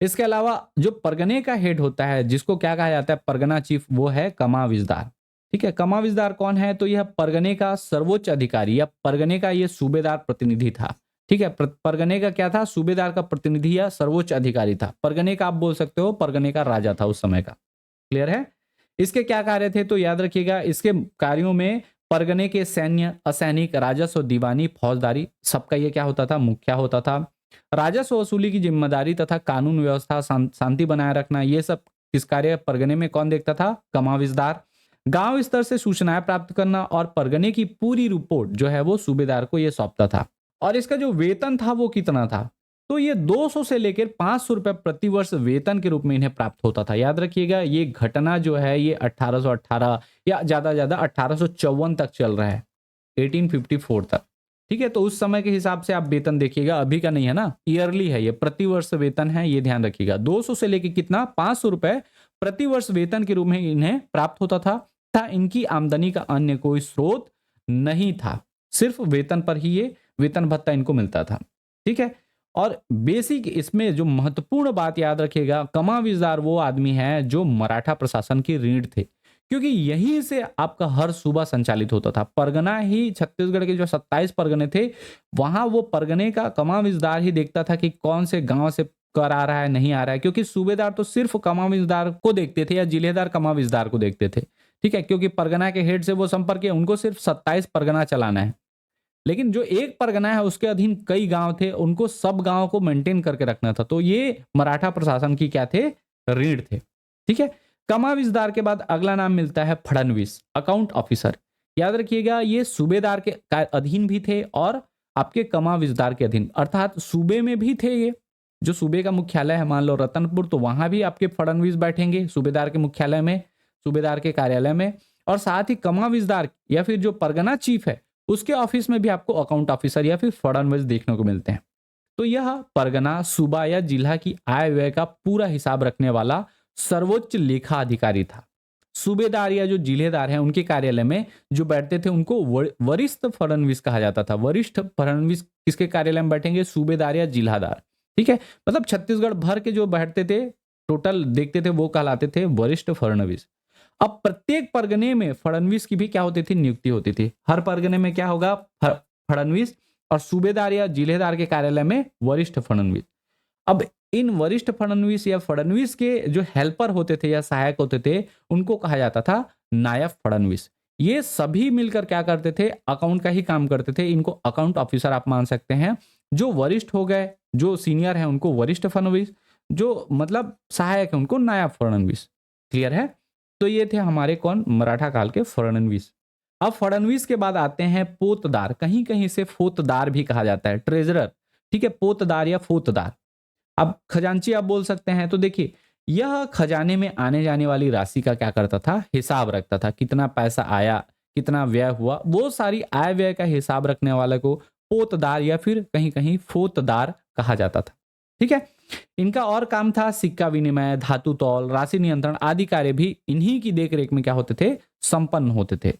इसके अलावा जो परगने का हेड होता है जिसको क्या कहा जाता है, परगना चीफ, वो है कमाविजदार। ठीक है, कमाविजदार कौन है? तो यह परगने का सर्वोच्च अधिकारी या परगने का ये सूबेदार प्रतिनिधि था। ठीक है, परगने का क्या था? सूबेदार का प्रतिनिधि या सर्वोच्च अधिकारी था। परगने का आप बोल सकते हो परगने का राजा था उस समय का। क्लियर है? इसके क्या कार्य थे? तो याद रखिएगा, इसके कार्यों में परगने के सैन्य, असैनिक, राजस्व, दीवानी, फौजदारी, सबका ये क्या होता था? मुखिया होता था। राजस्व वसूली की जिम्मेदारी तथा कानून व्यवस्था, शांति बनाए रखना, ये सब किस कार्य परगने में कौन देखता था? कमाविजदार। गांव स्तर से सूचनाएं प्राप्त करना और परगने की पूरी रिपोर्ट जो है वो सूबेदार को ये सौंपता था। और इसका जो वेतन था वो कितना था? तो ये 200 से लेकर 500 रुपए प्रति वर्ष वेतन के रूप में इन्हें प्राप्त होता था। याद रखिएगा, ये घटना जो है ये 1818 या ज्यादा 1854 तक चल रहा है, 1854 तक। ठीक है, तो उस समय के हिसाब से आप वेतन देखिएगा, अभी का नहीं है ना, ईयरली है ये, प्रति वर्ष वेतन है, ये ध्यान रखिएगा। 200 से लेकर कितना? 500 रुपए प्रति वर्ष वेतन के रूप में इन्हें प्राप्त होता था। इनकी आमदनी का अन्य कोई स्रोत नहीं था, सिर्फ वेतन पर ही ये वेतन भत्ता इनको मिलता था। ठीक है, और बेसिक इसमें जो महत्वपूर्ण बात याद रखिएगा, कमाविजदार वो आदमी है जो मराठा प्रशासन की रीढ़ थे, क्योंकि यहीं से आपका हर सूबा संचालित होता था। परगना ही, छत्तीसगढ़ के जो 27 परगने थे, वहां वो परगने का कमाविजदार ही देखता था कि कौन से गांव से कर आ रहा है, नहीं आ रहा है, क्योंकि सूबेदार तो सिर्फ कमाविजदार को देखते थे या जिलेदार कमाविजदार को देखते थे। ठीक है, क्योंकि परगना के हेड से वो संपर्क है, उनको सिर्फ 27 परगना चलाना है। लेकिन जो एक परगना है उसके अधीन कई गांव थे, उनको सब गांव को मेंटेन करके रखना था। तो ये मराठा प्रशासन की क्या थे? रीढ़ थे। ठीक है, कमाविजदार के बाद अगला नाम मिलता है फडणवीस, अकाउंट ऑफिसर। याद रखिएगा, ये सूबेदार के अधीन भी थे और आपके कमाविजदार के अधीन, अर्थात सूबे में भी थे। ये जो सूबे का मुख्यालय है, मान लो रतनपुर, तो वहां भी आपके फडणवीस बैठेंगे सूबेदार के मुख्यालय में, सूबेदार के कार्यालय में। और साथ ही कमाविजदार या फिर जो परगना चीफ है उसके ऑफिस में भी आपको अकाउंट ऑफिसर या फिर फडणवीस देखने को मिलते हैं। तो यह परगना, सूबा या जिला की आय व्यय का पूरा हिसाब रखने वाला सर्वोच्च लेखा अधिकारी था। सूबेदार या जो जिलेदार हैं उनके कार्यालय में जो बैठते थे उनको वरिष्ठ फडणवीस कहा जाता था। वरिष्ठ फडणवीस किसके कार्यालय में बैठेंगे? सूबेदार या जिलादार। ठीक है, मतलब छत्तीसगढ़ भर के जो बैठते थे, टोटल देखते थे, वो कहलाते थे वरिष्ठ फडणवीस। अब प्रत्येक परगने में फडणवीस की भी क्या होती थी? नियुक्ति होती थी। हर परगने में क्या होगा? फडणवीस, और सूबेदार या जिलेदार के कार्यालय में वरिष्ठ फडणवीस। अब इन वरिष्ठ फडणवीस या फडणवीस के जो हेल्पर होते थे या सहायक होते थे, उनको कहा जाता था नायब फडणवीस। ये सभी मिलकर क्या करते थे? अकाउंट का ही काम करते थे। इनको अकाउंट ऑफिसर आप मान सकते हैं। जो वरिष्ठ हो गए, जो सीनियर है उनको वरिष्ठ फडणवीस, जो मतलब सहायक है उनको नायब फडणवीस। क्लियर है? तो ये थे हमारे कौन? मराठा काल के फडणवीस। अब फडणवीस के बाद आते हैं पोतदार, कहीं कहीं से फोतदार भी कहा जाता है, ट्रेजरर। ठीक है, पोतदार या फोतदार। अब खजांची आप बोल सकते हैं। तो देखिए, यह खजाने में आने जाने वाली राशि का क्या करता था? हिसाब रखता था। कितना पैसा आया, कितना व्यय हुआ, वो सारी आय व्यय का हिसाब रखने वाले को पोतदार या फिर कहीं कहीं फोतदार कहा जाता था। ठीक है, इनका और काम था सिक्का विनिमय, धातु तौल, राशि नियंत्रण आदि कार्य भी इन्हीं की देखरेख में क्या होते थे? संपन्न होते थे।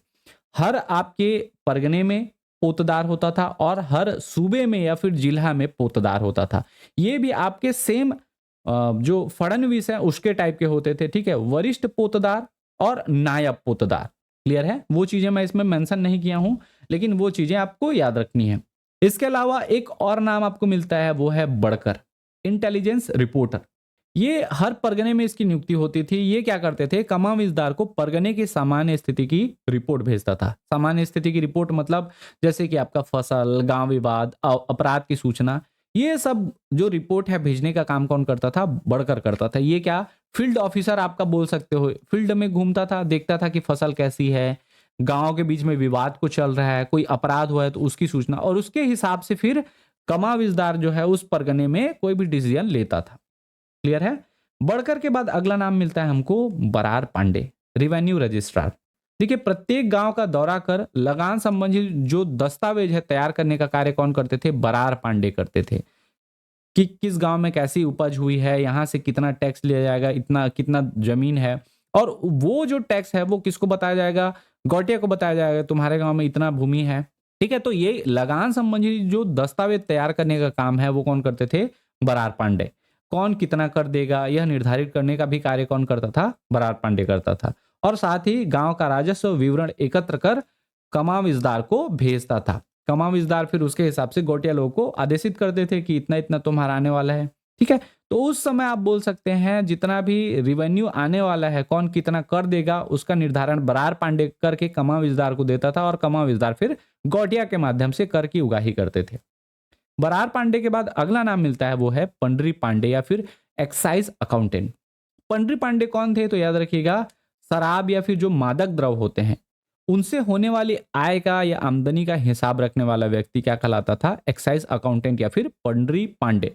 हर आपके परगने में पोतदार होता था और हर सूबे में या फिर जिला में पोतदार होता था। ये भी आपके सेम जो फडणवीस है उसके टाइप के होते थे। ठीक है, वरिष्ठ पोतदार और नायब पोतदार। क्लियर है? वो चीजें मैं इसमें मेंशन नहीं किया हूं, लेकिन वो चीजें आपको याद रखनी है। इसके अलावा एक और नाम आपको मिलता है, वो है बड़कर, इंटेलिजेंस रिपोर्टर। ये हर परगने में इसकी नियुक्ति होती थी। ये क्या करते थे? कमाविजदार को परगने की सामान्य स्थिति की रिपोर्ट भेजता था। सामान्य स्थिति की रिपोर्ट मतलब जैसे कि आपका फसल, गांव विवाद, अपराध की सूचना, ये सब जो रिपोर्ट है भेजने का काम कौन करता था? बड़कर करता था। ये क्या? फील्ड ऑफिसर आपका बोल सकते हो। फील्ड में घूमता था, देखता था कि फसल कैसी है, गांव के बीच में विवाद को चल रहा है, कोई अपराध हुआ है तो उसकी सूचना, और उसके हिसाब से फिर कमाविजदार जो है उस परगने में कोई भी डिसीजन लेता था। क्लियर है? बड़कर के बाद अगला नाम मिलता है हमको बरार पांडे, रिवेन्यू रजिस्ट्रार। देखिए, प्रत्येक गांव का दौरा कर लगान संबंधी जो दस्तावेज है तैयार करने का कार्य कौन करते थे? बरार पांडे करते थे। कि किस गांव में कैसी उपज हुई है, यहाँ से कितना टैक्स लिया जाएगा, इतना कितना जमीन है, और वो जो टैक्स है वो किसको बताया जाएगा? गौटिया को बताया जाएगा, तुम्हारे गांव में इतना भूमि है। ठीक है, तो ये लगान संबंधी जो दस्तावेज तैयार करने का काम है वो कौन करते थे? बरार पांडे। कौन कितना कर देगा यह निर्धारित करने का भी कार्य कौन करता था? बरार पांडे करता था। और साथ ही गांव का राजस्व विवरण एकत्र कर कमाविजदार को भेजता था। कमाविजदार फिर उसके हिसाब से गोटिया लोगों को आदेशित करते थे कि इतना इतना तुम्हारा आने वाला है। ठीक है, तो उस समय आप बोल सकते हैं जितना भी रिवेन्यू आने वाला है, कौन कितना कर देगा, उसका निर्धारण बरार पांडे करके कमाविजदार को देता था, और कमाविजदार फिर गौटिया के माध्यम से कर की उगाही करते थे। बरार पांडे के बाद अगला नाम मिलता है वो है पंडरी पांडे या फिर एक्साइज अकाउंटेंट। पंडरी पांडे कौन थे? तो याद रखिएगा, शराब या फिर जो मादक द्रव्य होते हैं उनसे होने वाली आय का या आमदनी का हिसाब रखने वाला व्यक्ति क्या कहलाता था? एक्साइज अकाउंटेंट या फिर पंडरी पांडे।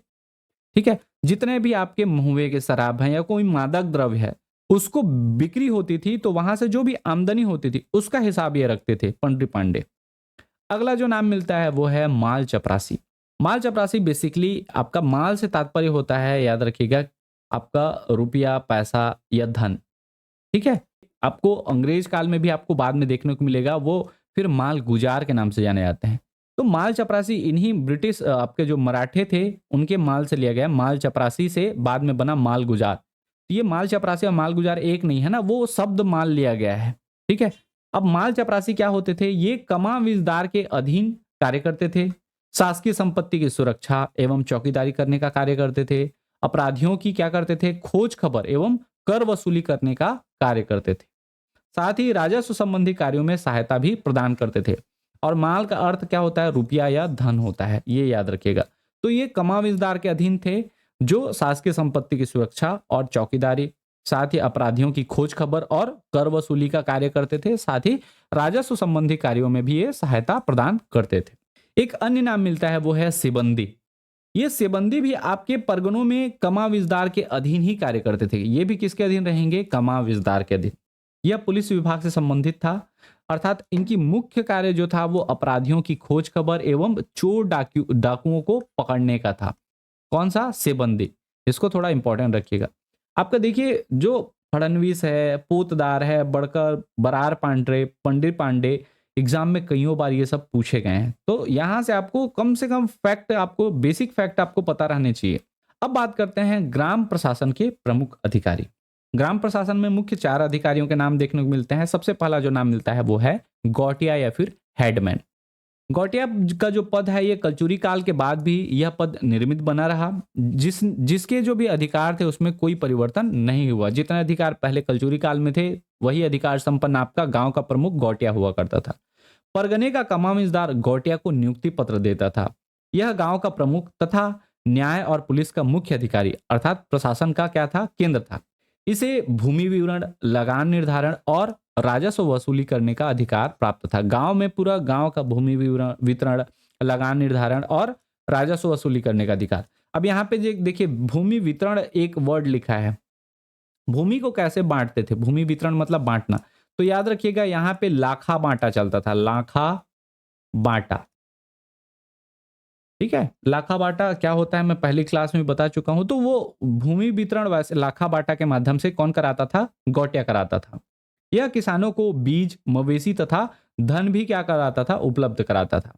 ठीक है, जितने भी आपके महुए के शराब हैं या कोई मादक द्रव्य है उसको बिक्री होती थी, तो वहां से जो भी आमदनी होती थी उसका हिसाब ये रखते थे पंडरी पांडे। अगला जो नाम मिलता है वो है माल चपरासी। माल चपरासी बेसिकली आपका माल से तात्पर्य होता है, याद रखिएगा, आपका रुपया, पैसा या धन। ठीक है, आपको अंग्रेज काल में भी आपको बाद में देखने को मिलेगा, वो फिर माल गुजार के नाम से जाने जाते हैं। तो माल चपरासी इन्हीं ब्रिटिश आपके जो मराठे थे उनके माल से लिया गया। माल चपरासी से बाद में बना माल गुजार। तो ये माल चपरासी और माल गुजार एक नहीं है ना, वो शब्द माल लिया गया है। ठीक है, अब माल चपरासी क्या होते थे? ये कमाविजदार के अधीन कार्य करते थे, शासकीय संपत्ति की सुरक्षा एवं चौकीदारी करने का कार्य करते थे, अपराधियों की क्या करते थे? खोज खबर एवं कर वसूली करने का कार्य करते थे। साथ ही राजस्व संबंधी कार्यों में सहायता भी प्रदान करते थे। और माल का अर्थ क्या होता है? रुपया या धन होता है, ये याद रखिएगा। तो ये कमाविजदार के अधीन थे जो शासकीय संपत्ति की सुरक्षा और चौकीदारी, साथ ही अपराधियों की खोज खबर और कर वसूली का कार्य करते थे। साथ ही राजस्व संबंधी कार्यों में भी ये सहायता प्रदान करते थे। एक अन्य नाम मिलता है वो है सिबंदी। ये सिबंदी भी आपके परगनों में कमाविजदार के अधीन ही कार्य करते थे। ये भी किसके अधीन रहेंगे? कमाविजदार के अधीन। यह पुलिस विभाग से संबंधित था, अर्थात इनकी मुख्य कार्य जो था वो अपराधियों की खोज खबर एवं चोर डाकुओं को पकड़ने का था। कौन सा? सिबंदी। इसको थोड़ा इंपॉर्टेंट रखिएगा। आपका देखिए, जो फडणवीस है, पोतदार है, बड़कर, बरार पांडे, पंडित पांडे, एग्जाम में कईयों बार ये सब पूछे गए हैं। तो यहां से कम फैक्ट, आपको बेसिक फैक्ट आपको पता रहने चाहिए। अब बात करते हैं ग्राम प्रशासन के प्रमुख अधिकारी। ग्राम प्रशासन में मुख्य 4 अधिकारियों के नाम देखने को मिलते हैं। सबसे पहला जो नाम मिलता है वो है गौटिया या फिर हेडमैन। गौटिया का जो पद है ये कलचुरी काल के बाद भी यह पद निर्मित बना रहा। जिसके जो भी अधिकार थे उसमें कोई परिवर्तन नहीं हुआ। जितने अधिकार पहले कलचुरी काल में थे वही अधिकार संपन्न आपका गांव का प्रमुख गौटिया हुआ करता था। परगने का कमामिजदार गौटिया को नियुक्ति पत्र देता था। यह गांव का प्रमुख तथा न्याय और पुलिस का मुख्य अधिकारी अर्थात प्रशासन का क्या था? केंद्र था। इसे भूमि विवरण, लगान निर्धारण और राजस्व वसूली करने का अधिकार प्राप्त था। गांव में पूरा गांव का भूमि वितरण, लगान निर्धारण और राजस्व वसूली करने का अधिकार। अब यहाँ पे देखिए, भूमि वितरण एक वर्ड लिखा है। भूमि को कैसे बांटते थे? भूमि वितरण मतलब बांटना। तो याद रखिएगा, यहाँ पे लाखा बांटा चलता था। लाखा बांटा। ठीक है, लाखा बांटा क्या होता है मैं पहली क्लास में बता चुका हूं। तो वो भूमि वितरण वैसे लाखा बांटा के माध्यम से कौन कराता था? गौटिया कराता था। यह किसानों को बीज, मवेशी तथा धन भी क्या कराता था? उपलब्ध कराता था।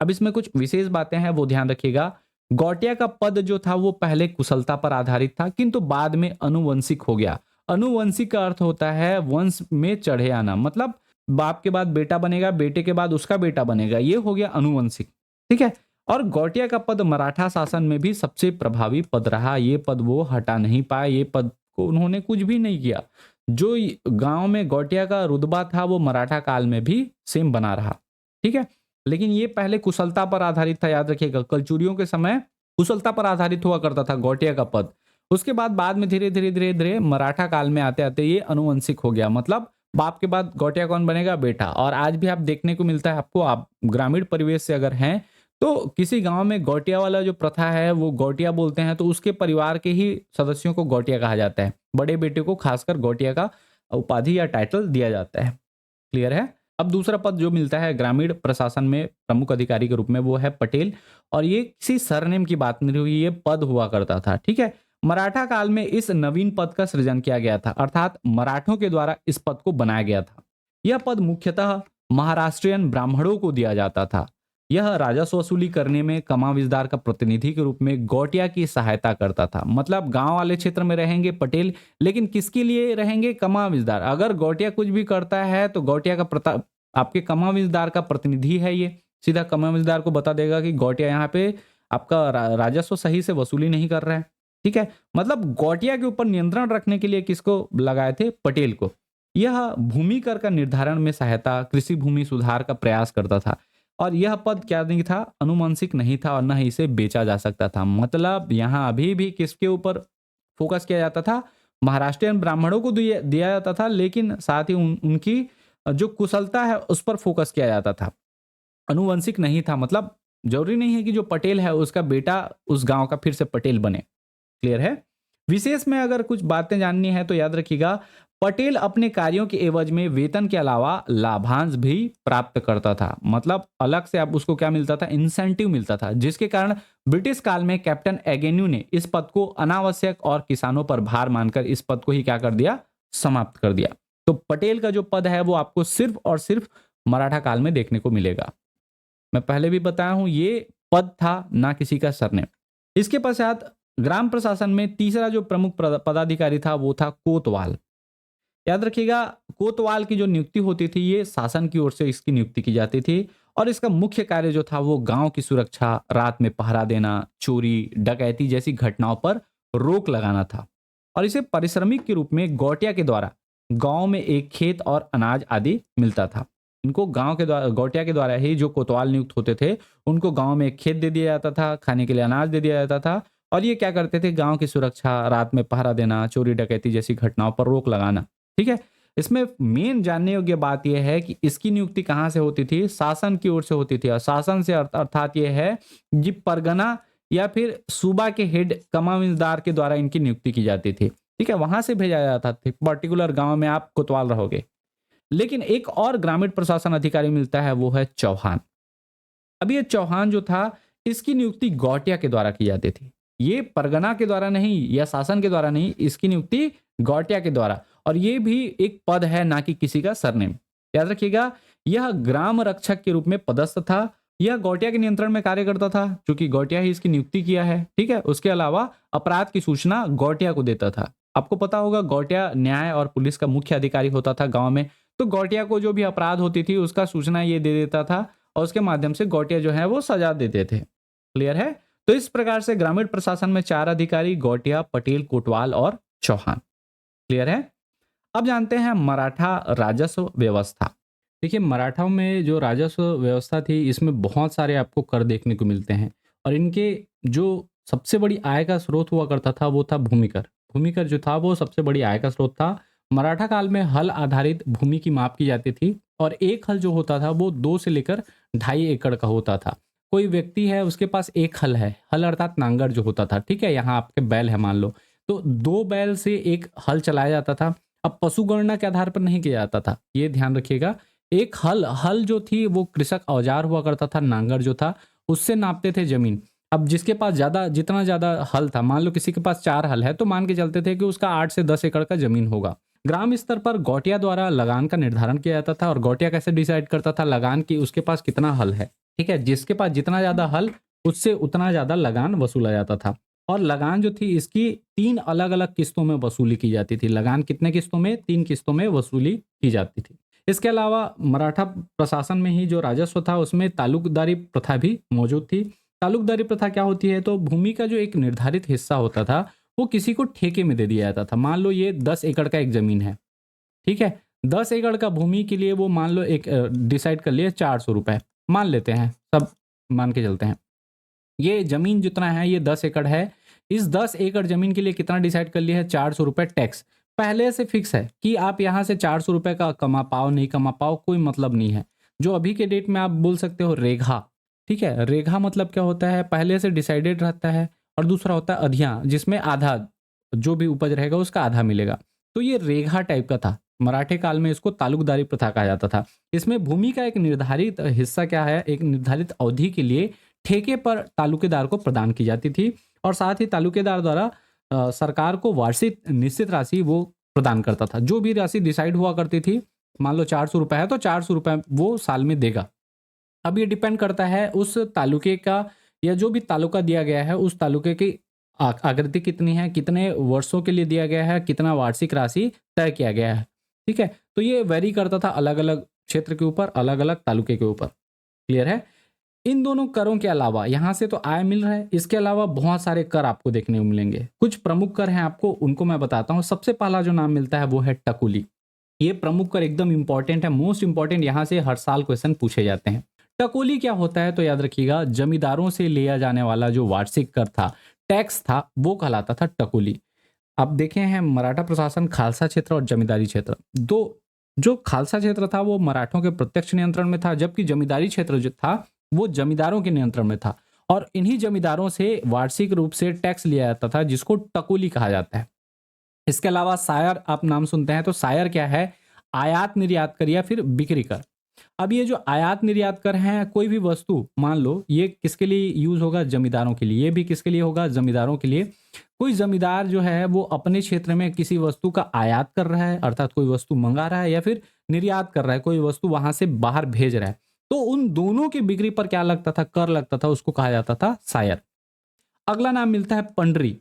अब इसमें कुछ विशेष बातें हैं वो ध्यान रखिएगा। गौटिया का पद जो था वो पहले कुशलता पर आधारित था, किंतु बाद में अनुवंशिक हो गया। अनुवंशिक का अर्थ होता है वंश में चढ़े आना, मतलब बाप के बाद बेटा बनेगा, बेटे के बाद उसका बेटा बनेगा, ये हो गया अनुवंशिक। ठीक है, और गौटिया का पद मराठा शासन में भी सबसे प्रभावी पद रहा। ये पद वो हटा नहीं पाए, ये पद को उन्होंने कुछ भी नहीं किया। जो गांव में गौटिया का रुतबा था वो मराठा काल में भी सेम बना रहा। ठीक है, लेकिन ये पहले कुशलता पर आधारित था। याद रखिएगा, कलचुरियों के समय कुशलता पर आधारित हुआ करता था गौटिया का पद। उसके बाद में धीरे धीरे धीरे धीरे मराठा काल में आते आते ये अनुवंशिक हो गया, मतलब बाप के बाद गौटिया कौन बनेगा? बेटा। और आज भी आप देखने को मिलता है आपको, आप ग्रामीण परिवेश से अगर हैं तो किसी गांव में गौटिया वाला जो प्रथा है वो गौटिया बोलते हैं, तो उसके परिवार के ही सदस्यों को गौटिया कहा जाता है। बड़े बेटे को खासकर गौटिया का उपाधि या टाइटल दिया जाता है। क्लियर है। अब दूसरा पद जो मिलता है ग्रामीण प्रशासन में प्रमुख अधिकारी के रूप में, वो है पटेल। और ये किसी सरनेम की बात नहीं हुई, ये पद हुआ करता था। ठीक है, मराठा काल में इस नवीन पद का सृजन किया गया था, अर्थात मराठों के द्वारा इस पद को बनाया गया था। यह पद मुख्यतः महाराष्ट्रियन ब्राह्मणों को दिया जाता था। यह राजस्व वसूली करने में कमाविजदार का प्रतिनिधि के रूप में गौटिया की सहायता करता था। मतलब गांव वाले क्षेत्र में रहेंगे पटेल, लेकिन किसके लिए रहेंगे? कमाविजदार। अगर गौटिया कुछ भी करता है तो गौटिया का आपके कमाविजदार का प्रतिनिधि है, ये सीधा कमाविजदार को बता देगा कि गौटिया यहाँ पे आपका राजस्व सही से वसूली नहीं कर रहा है। ठीक है, मतलब गौटिया के ऊपर नियंत्रण रखने के लिए किसको लगाए थे? पटेल को। यह भूमि कर का निर्धारण में सहायता, कृषि भूमि सुधार का प्रयास करता था। और यह पद क्या नहीं था? अनुमानसिक नहीं था और न ही इसे बेचा जा सकता था। मतलब यहाँ अभी भी किसके ऊपर फोकस किया जाता था? महाराष्ट्रियन ब्राह्मणों को दिया जाता था, लेकिन साथ ही उनकी जो कुशलता है उस पर फोकस किया जाता था। अनुवंशिक नहीं था, मतलब जरूरी नहीं है कि जो पटेल है उसका बेटा उस गांव का फिर से पटेल बने। क्लियर है। विशेष में अगर कुछ बातें जाननी है तो याद रखिएगा, पटेल अपने कार्यों के एवज में वेतन के अलावा लाभांश भी प्राप्त करता था। मतलब अलग से आप उसको क्या मिलता था? इंसेंटिव मिलता था, जिसके कारण ब्रिटिश काल में कैप्टन एगेन्यू ने इस पद को अनावश्यक और किसानों पर भार मानकर इस पद को ही क्या कर दिया? समाप्त कर दिया। तो पटेल का जो पद है वो आपको सिर्फ और सिर्फ मराठा काल में देखने को मिलेगा। मैं पहले भी बताया हूं, ये पद था, ना किसी का सरनेम। इसके पश्चात ग्राम प्रशासन में तीसरा जो प्रमुख पदाधिकारी था वो था कोतवाल। याद रखिएगा, कोतवाल की जो नियुक्ति होती थी ये शासन की ओर से इसकी नियुक्ति की जाती थी। और इसका मुख्य कार्य जो था वो गांव की सुरक्षा, रात में पहरा देना, चोरी डकैती जैसी घटनाओं पर रोक लगाना था। और इसे पारिश्रमिक के रूप में गौटिया के द्वारा गांव में एक खेत और अनाज आदि मिलता था। इनको गांव के द्वारा, गौटिया के द्वारा ही जो कोतवाल नियुक्त होते थे उनको गांव में एक खेत दे दिया जाता था, खाने के लिए अनाज दे दिया जाता था। और ये क्या करते थे? गांव की सुरक्षा, रात में पहरा देना, चोरी डकैती जैसी घटनाओं पर रोक लगाना। ठीक है, इसमें मेन जानने योग्य बात यह है कि इसकी नियुक्ति कहां से होती थी? शासन की ओर से होती थी। और शासन से अर्थात यह है जी परगना या फिर सूबा के हेड कमाविंदार के द्वारा इनकी नियुक्ति की जाती थी। ठीक है, वहां से भेजा जाता था, पर्टिकुलर गांव में आप कोतवाल रहोगे। लेकिन एक और ग्रामीण प्रशासन अधिकारी मिलता है, वो है चौहान। अब ये चौहान जो था इसकी नियुक्ति गौटिया के द्वारा की जाती थी। ये परगना के द्वारा नहीं या शासन के द्वारा नहीं, इसकी नियुक्ति गौटिया के द्वारा। और ये भी एक पद है, ना कि किसी का सरनेम। याद रखिएगा, यह ग्राम रक्षक के रूप में पदस्थ था। यह गौटिया के नियंत्रण में कार्य करता था, क्योंकि गौटिया ही इसकी नियुक्ति किया है। ठीक है, उसके अलावा अपराध की सूचना गौटिया को देता था। आपको पता होगा गौटिया न्याय और पुलिस का मुख्य अधिकारी होता था गांव में। तो गौटिया को जो भी अपराध होती थी उसका सूचना ये दे देता था और उसके माध्यम से गौटिया जो है वो सजा देते थे। क्लियर है। तो इस प्रकार से ग्रामीण प्रशासन में 4 अधिकारी, गौटिया, पटेल, कोतवाल और चौहान। क्लियर है। अब जानते हैं मराठा राजस्व व्यवस्था। देखिए, मराठाओं में जो राजस्व व्यवस्था थी इसमें बहुत सारे आपको कर देखने को मिलते हैं। और इनके जो सबसे बड़ी आय का स्रोत हुआ करता था वो था भूमिकर। भूमिकर जो था वो सबसे बड़ी आय का स्रोत था। मराठा काल में हल आधारित भूमि की माप की जाती थी और एक हल जो होता था वो 2 से लेकर 2.5 एकड़ का होता था। कोई व्यक्ति है उसके पास एक हल है, हल अर्थात नांगर जो होता था। ठीक है, यहाँ आपके बैल है मान लो, तो 2 बैल से एक हल चलाया जाता था। अब पशु गणना के आधार पर नहीं किया जाता था, ये ध्यान रखिएगा। एक हल जो थी वो कृषक औजार हुआ करता था, नांगर जो था उससे नापते थे जमीन। अब जिसके पास जितना ज्यादा हल था, मान लो किसी के पास 4 हल है तो मान के चलते थे कि उसका 8 से 10 एकड़ का जमीन होगा। ग्राम स्तर पर गौटिया द्वारा लगान का निर्धारण किया जाता था। और गौटिया कैसे डिसाइड करता था लगान की? उसके पास कितना हल है। ठीक है, जिसके पास जितना ज्यादा हल उससे उतना ज्यादा लगान वसूला जाता था। और लगान जो थी इसकी 3 अलग अलग किस्तों में वसूली की जाती थी। लगान कितने किस्तों में? 3 किस्तों में वसूली की जाती थी। इसके अलावा मराठा प्रशासन में ही जो राजस्व था उसमें तालुकदारी प्रथा भी मौजूद थी। तालुकदारी प्रथा क्या होती है? तो भूमि का जो एक निर्धारित हिस्सा होता था वो किसी को ठेके में दे दिया जाता था। मान लो ये 10 एकड़ का एक जमीन है। ठीक है, 10 एकड़ का भूमि के लिए वो मान लो एक डिसाइड कर लिए 400 रुपए मान लेते हैं, सब मान के चलते हैं। ये जमीन जितना है ये 10 एकड़ है। इस 10 एकड़ जमीन के लिए कितना डिसाइड कर लिया है? 400 रुपए टैक्स पहले से फिक्स है कि आप यहाँ से 400 रुपए का कमा पाओ नहीं कमा पाओ कोई मतलब नहीं है। जो अभी के डेट में आप बोल सकते हो रेघा। ठीक है, रेघा मतलब क्या होता है? पहले से डिसाइडेड रहता है। और दूसरा होता है अधिया, जिसमें आधा जो भी उपज रहेगा उसका आधा मिलेगा। तो ये रेघा टाइप का था। मराठे काल में इसको तालुकदारी प्रथा कहा जाता था। इसमें भूमि का एक निर्धारित हिस्सा क्या है, एक निर्धारित अवधि के लिए ठेके पर तालुकेदार को प्रदान की जाती थी और साथ ही तालुकेदार द्वारा सरकार को वार्षिक निश्चित राशि वो प्रदान करता था। जो भी राशि डिसाइड हुआ करती थी, मान लो 400 रुपए है तो 400 रुपए वो साल में देगा। अब ये डिपेंड करता है उस तालुके का या जो भी तालुका दिया गया है उस तालुके की आकृति कितनी है, कितने वर्षों के लिए दिया गया है, कितना वार्षिक राशि तय किया गया है। ठीक है, तो ये वेरी करता था अलग अलग क्षेत्र के ऊपर, अलग अलग तालुके के ऊपर। क्लियर है। इन दोनों करों के अलावा यहाँ से तो आय मिल रहा है, इसके अलावा बहुत सारे कर आपको देखने को मिलेंगे। कुछ प्रमुख कर हैं, आपको उनको मैं बताता हूँ। सबसे पहला जो नाम मिलता है वो है टकुली। ये प्रमुख कर एकदम इंपॉर्टेंट है, मोस्ट इंपॉर्टेंट, यहाँ से हर साल क्वेश्चन पूछे जाते हैं। टकोली क्या होता है तो याद रखिएगा, जमींदारों से लिया जाने वाला जो वार्षिक कर था, टैक्स था, वो कहलाता था टकोली। अब देखे हैं मराठा प्रशासन, खालसा क्षेत्र और जमींदारी क्षेत्र। दो, जो खालसा क्षेत्र था वो मराठों के प्रत्यक्ष नियंत्रण में था, जबकि जमींदारी क्षेत्र जो था वो जमींदारों के नियंत्रण में था और इन्हीं जमींदारों से वार्षिक रूप से टैक्स लिया जाता था, जिसको टकोली कहा जाता है। इसके अलावा सायर आप नाम सुनते हैं, तो सायर क्या है, आयात निर्यात कर या फिर बिक्री कर। अब ये जो आयात निर्यात कर हैं, कोई भी वस्तु मान लो ये किसके लिए यूज होगा, जमींदारों के लिए, ये भी किसके लिए होगा, जमींदारों के लिए। कोई जमींदार जो है वो अपने क्षेत्र में किसी वस्तु का आयात कर रहा है, अर्थात कोई वस्तु मंगा रहा है, या फिर निर्यात कर रहा है, कोई वस्तु वहां से बाहर भेज रहा है, तो उन दोनों की बिक्री पर क्या लगता था, कर लगता था, उसको कहा जाता था सायर। अगला नाम मिलता है पंडरी।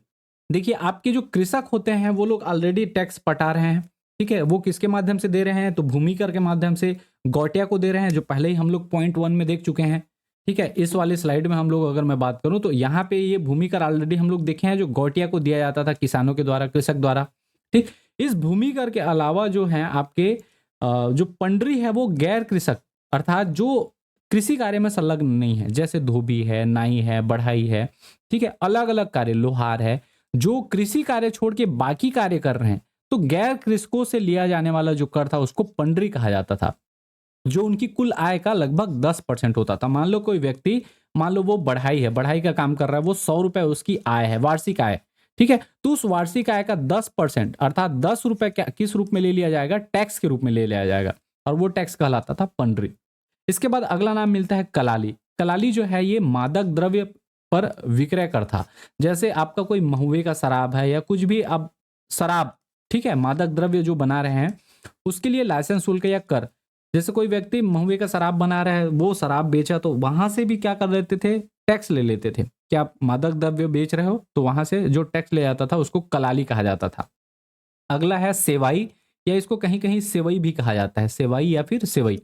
देखिए आपके जो कृषक होते हैं वो लोग ऑलरेडी टैक्स पटा रहे हैं, ठीक है, वो किसके माध्यम से दे रहे हैं, तो भूमि कर के माध्यम से गौटिया को दे रहे हैं, जो पहले ही हम लोग पॉइंट 1 में देख चुके हैं। ठीक है, इस वाले स्लाइड में हम लोग अगर मैं बात करूं तो यहाँ पे ये भूमि कर ऑलरेडी हम लोग देखे हैं, जो गौटिया को दिया जाता था किसानों के द्वारा, कृषक द्वारा। ठीक, इस भूमि कर के अलावा जो है आपके जो पंडरी है वो गैर कृषक, अर्थात जो कृषि कार्य में संलग्न नहीं है, जैसे धोबी है, नाई है, बढ़ाई है, ठीक है, अलग अलग कार्य, लोहार है, जो कृषि कार्य छोड़ के बाकी कार्य कर रहे हैं, तो गैर कृषकों से लिया जाने वाला जो कर था उसको पंडरी कहा जाता था, जो उनकी कुल आय का लगभग 10% होता था। मान लो कोई व्यक्ति, मान लो वो बढ़ाई है, बढ़ाई का काम कर रहा है, वो 100 रुपए उसकी आय है, वार्षिक आय, ठीक है, तो उस वार्षिक आय का 10% अर्थात 10 रुपए किस रूप में ले लिया जाएगा, टैक्स के रूप में ले लिया जाएगा, और वो टैक्स कहलाता था पंडरी। इसके बाद अगला नाम मिलता है कलाली। कलाली जो है ये मादक द्रव्य पर विक्रय कर था। जैसे आपका कोई महुए का शराब है या कुछ भी आप शराब, ठीक है, मादक द्रव्य जो बना रहे हैं उसके लिए लाइसेंस शुल्क या कर, जैसे कोई व्यक्ति महुए का शराब बना रहा है, वो शराब बेचा तो वहां से भी क्या कर लेते थे, टैक्स ले लेते थे। क्या आप मादक द्रव्य बेच रहे हो तो वहां से जो टैक्स ले जाता था उसको कलाली कहा जाता था। अगला है सेवाई, या इसको कहीं कहीं सेवई भी कहा जाता है, सेवाई या फिर सेवई।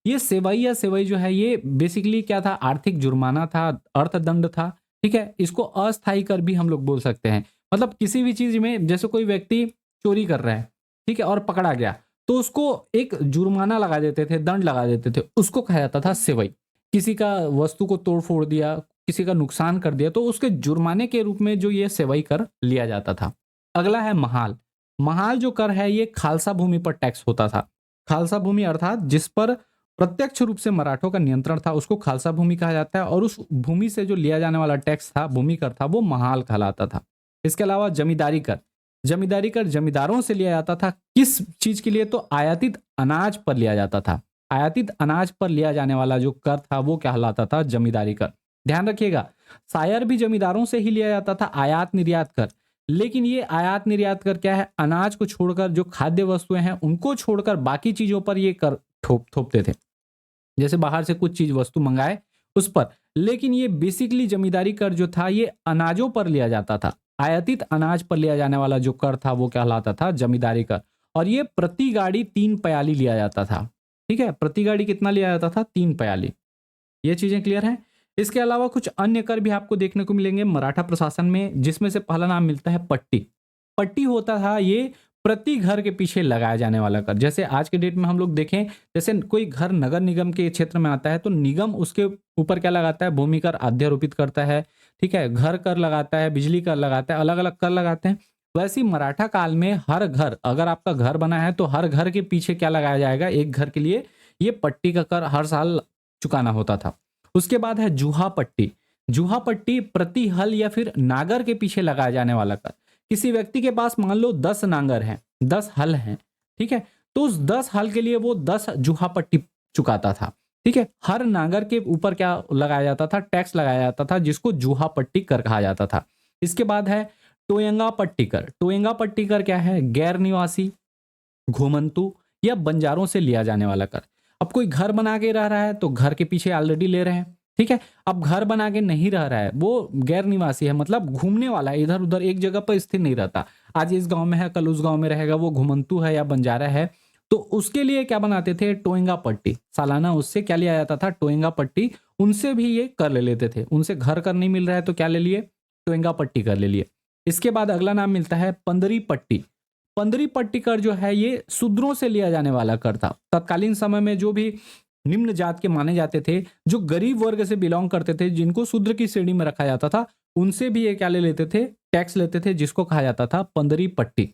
ये सेवाई या सेवई जो है ये बेसिकली क्या था, आर्थिक जुर्माना था, अर्थदंड था। ठीक है, इसको अस्थायी कर भी हम लोग बोल सकते हैं। मतलब किसी भी चीज में, जैसे कोई व्यक्ति चोरी कर रहा है, ठीक है, और पकड़ा गया तो उसको एक जुर्माना लगा देते थे, दंड लगा देते थे, उसको कहा जाता था सेवई। किसी का वस्तु को तोड़ फोड़ दिया, किसी का नुकसान कर दिया, तो उसके जुर्माने के रूप में जो ये सेवई कर लिया जाता था। अगला है महाल। महाल जो कर है ये खालसा भूमि पर टैक्स होता था। खालसा भूमि अर्थात जिस पर प्रत्यक्ष रूप से मराठों का नियंत्रण था उसको खालसा भूमि कहा जाता है, और उस भूमि से जो लिया जाने वाला टैक्स था, भूमि कर था, वो महाल कहलाता था। इसके अलावा जमींदारी कर। जमींदारी कर जमींदारों से लिया जाता था, किस चीज के लिए, तो आयातित अनाज पर लिया जाता था। आयातित अनाज पर लिया जाने वाला जो कर था वो कहलाता था जमींदारी कर। ध्यान रखिएगा, शायर भी जमींदारों से ही लिया जाता था, आयात निर्यात कर। लेकिन ये आयात निर्यात कर क्या है, अनाज को छोड़कर, जो खाद्य वस्तुएं हैं उनको छोड़कर बाकी चीजों पर ये कर थोपते थे। जैसे बाहर से कुछ चीज वस्तु मंगाए उस पर, लेकिन ये बेसिकली जमींदारी कर जो था ये अनाजों पर लिया जाता था। आयातित अनाज पर लिया जाने वाला जो कर था वो कहलाता था जमींदारी कर, और ये प्रति गाड़ी 3 प्याली लिया जाता था। ठीक है, प्रति गाड़ी कितना लिया जाता था, 3 प्याली। ये चीजें क्लियर हैं। इसके अलावा कुछ अन्य कर भी आपको देखने को मिलेंगे मराठा प्रशासन में, जिसमें से पहला नाम मिलता है पट्टी। पट्टी होता था ये प्रति घर के पीछे लगाया जाने वाला कर। जैसे आज के डेट में हम लोग देखें, जैसे कोई घर नगर निगम के क्षेत्र में आता है तो निगम उसके ऊपर क्या लगाता है, भूमि कर अध्यारोपित करता है, ठीक है, घर कर लगाता है, बिजली कर लगाता है, अलग अलग कर लगाते हैं। वैसे ही मराठा काल में हर घर, अगर आपका घर बना है तो हर घर के पीछे क्या लगाया जाएगा, एक घर के लिए ये पट्टी का कर हर साल चुकाना होता था। उसके बाद है जूहा पट्टी। जूहा पट्टी प्रति हल या फिर नागर के पीछे लगाया जाने वाला कर। किसी व्यक्ति के पास मान लो 10 नांगर हैं, 10 हल हैं, ठीक है, तो उस 10 हल के लिए वो 10 जुहा पट्टी चुकाता था। ठीक है, हर नांगर के ऊपर क्या लगाया जाता था, टैक्स लगाया जाता था, जिसको जुहा पट्टी कर कहा जाता था। इसके बाद है टोयंगा पट्टी कर। टोयंगा पट्टी कर क्या है, गैर निवासी, घुमंतु या बंजारों से लिया जाने वाला कर। अब कोई घर बना के रह रहा है तो घर के पीछे ऑलरेडी ले रहे हैं। ठीक है, अब घर बना के नहीं रह रहा है, वो गैर निवासी है, मतलब घूमने वाला है, इधर उधर एक जगह पर स्थिर नहीं रहता। आज इस गांव में है, कल उस गांव में रहेगा, वो घुमंतु है या बंजारा है। तो उसके लिए क्या बनाते थे, टोएंगा पट्टी। सालाना उससे क्या लिया जाता था, टोएंगा पट्टी। उनसे भी ये कर ले लेते थे। उनसे घर कर नहीं मिल रहा है तो क्या ले लिए, टोएंगा पट्टी कर ले लिए। इसके बाद अगला नाम मिलता है पंदरी पट्टी। पंदरी पट्टी कर जो है ये शूद्रों से लिया जाने वाला कर था। तत्कालीन समय में जो भी निम्न जात के माने जाते थे, जो गरीब वर्ग से बिलोंग करते थे, जिनको शूद्र की श्रेणी में रखा जाता था, उनसे भी ये क्या ले लेते थे, टैक्स लेते थे, जिसको कहा जाता था पंदरी पट्टी।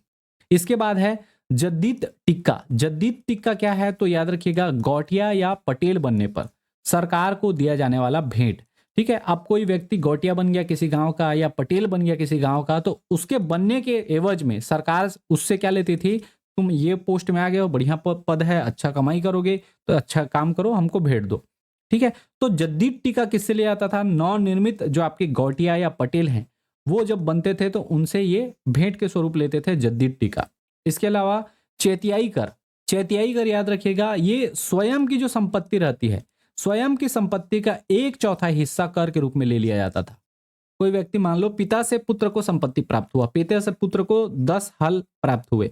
इसके बाद है जद्दीत टिक्का। जद्दीत टिक्का क्या है, तो याद रखिएगा, गौटिया या पटेल बनने पर सरकार को दिया जाने वाला भेंट। ठीक है, अब कोई व्यक्ति गौटिया बन गया किसी गांव का या पटेल बन गया किसी गांव का, तो उसके बनने के एवज में सरकार उससे क्या लेती थी, तुम ये पोस्ट में आ गए हो, बढ़िया पद है, अच्छा कमाई करोगे, तो अच्छा काम करो, हमको भेंट दो। ठीक है, तो जद्दीत टीका किससे लिया जाता था, नवनिर्मित जो आपके गौटिया या पटेल हैं वो जब बनते थे तो उनसे ये भेंट के स्वरूप लेते थे, जद्दीत टीका। इसके अलावा चेतियाई कर। चेतियाई कर याद रखिएगा, ये स्वयं की जो संपत्ति रहती है, स्वयं की संपत्ति का 1/4 हिस्सा कर के रूप में ले लिया जाता था। कोई व्यक्ति मान लो पिता से पुत्र को संपत्ति प्राप्त हुआ, पिता से पुत्र को 10 हल प्राप्त हुए।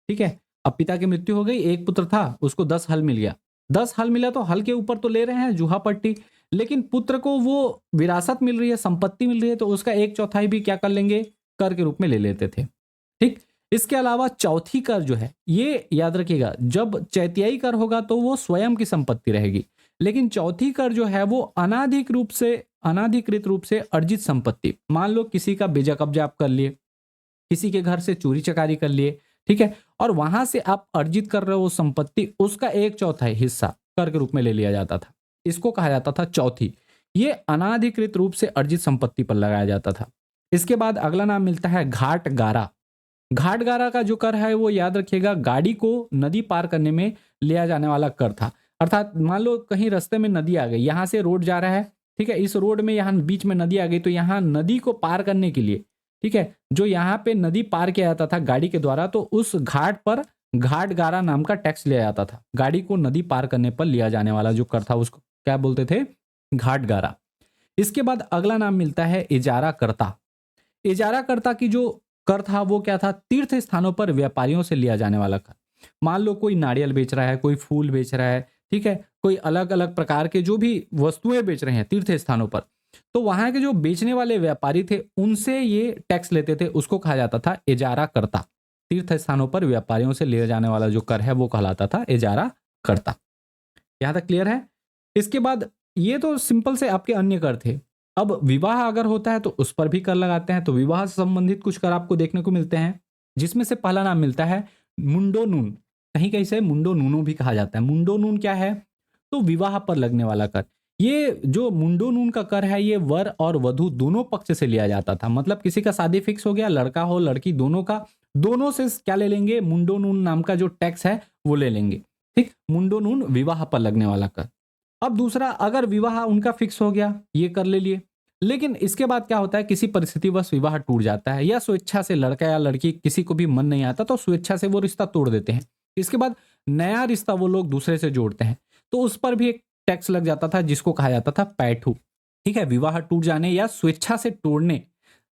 ठीक है, अब पिता की मृत्यु हो गई, एक पुत्र था, उसको 10 हल मिल गया। 10 हल मिला तो हल के ऊपर तो ले रहे हैं जुहा पट्टी, लेकिन पुत्र को वो विरासत मिल रही है, संपत्ति मिल रही है, तो उसका 1/4 भी क्या कर लेंगे, कर के रूप में ले लेते थे। ठीक, इसके अलावा चौथी कर जो है, ये याद रखिएगा, जब चैतियाई कर होगा तो वो स्वयं की संपत्ति रहेगी, लेकिन चौथी कर जो है वो अनाधिकृत रूप से अर्जित संपत्ति। मान लो किसी का बेजा कब्जा आप कर लिए, किसी के घर से चोरी चकारी कर लिए, ठीक है, और वहां से आप अर्जित कर रहे हो संपत्ति, उसका 1/4 हिस्सा कर के रूप में ले लिया जाता था। इसको कहा जाता था चौथी। ये अनाधिकृत रूप से अर्जित संपत्ति पर लगाया जाता था। इसके बाद अगला नाम मिलता है घाट गारा। घाट गारा का जो कर है वो याद रखिएगा, गाड़ी को नदी पार करने में लिया जाने वाला कर था। अर्थात मान लो कहीं रास्ते में नदी आ गई, यहां से रोड जा रहा है, ठीक है, इस रोड में यहाँ बीच में नदी आ गई, तो यहाँ नदी को पार करने के लिए, ठीक है, जो यहाँ पे नदी पार किया जाता था गाड़ी के द्वारा, तो उस घाट पर घाट गारा नाम का टैक्स लिया जाता था। गाड़ी को नदी पार करने पर लिया जाने वाला जो कर था उसको क्या बोलते थे, घाट गारा। इसके बाद अगला नाम मिलता है इजारा कर्ता। इजारा कर्ता की जो कर था वो क्या था, तीर्थ स्थानों पर व्यापारियों से लिया जाने वाला कर। मान लो कोई नारियल बेच रहा है, कोई फूल बेच रहा है, ठीक है, कोई अलग अलग प्रकार के जो भी वस्तुएं बेच रहे हैं तीर्थ स्थानों पर, तो वहां के जो बेचने वाले व्यापारी थे उनसे ये टैक्स लेते थे, उसको कहा जाता था इजारा कर्ता। तीर्थ स्थानों पर व्यापारियों से लिया जाने वाला जो कर है वो कहलाता था इजारा कर्ता। यहां तक क्लियर है। इसके बाद ये तो सिंपल से आपके अन्य कर थे। अब विवाह अगर होता है तो उस पर भी कर लगाते हैं, तो विवाह से संबंधित कुछ कर आपको देखने को मिलते हैं, जिसमें से पहला नाम मिलता है मुंडो नून। कहीं कहीं से मुंडो नूनो भी कहा जाता है। मुंडो नून क्या है, तो विवाह पर लगने वाला कर। ये जो मुंडो नून का कर है, ये वर और वधु दोनों पक्ष से लिया जाता था। मतलब किसी का शादी फिक्स हो गया, लड़का हो लड़की, दोनों का, दोनों से क्या ले लेंगे, मुंडो नून नाम का जो टैक्स है वो ले लेंगे। ठीक, मुंडो नून विवाह पर लगने वाला कर। अब दूसरा, अगर विवाह उनका फिक्स हो गया, ये कर ले लिए, लेकिन इसके बाद क्या होता है, किसी परिस्थितिवश विवाह टूट जाता है, या स्वेच्छा से लड़का या लड़की किसी को भी मन नहीं आता तो स्वेच्छा से वो रिश्ता तोड़ देते हैं। इसके बाद नया रिश्ता वो लोग दूसरे से जोड़ते हैं, तो उस पर भी एक टैक्स लग जाता था, जिसको कहा जाता था पैठू। ठीक है, विवाह टूट जाने या स्वेच्छा से तोड़ने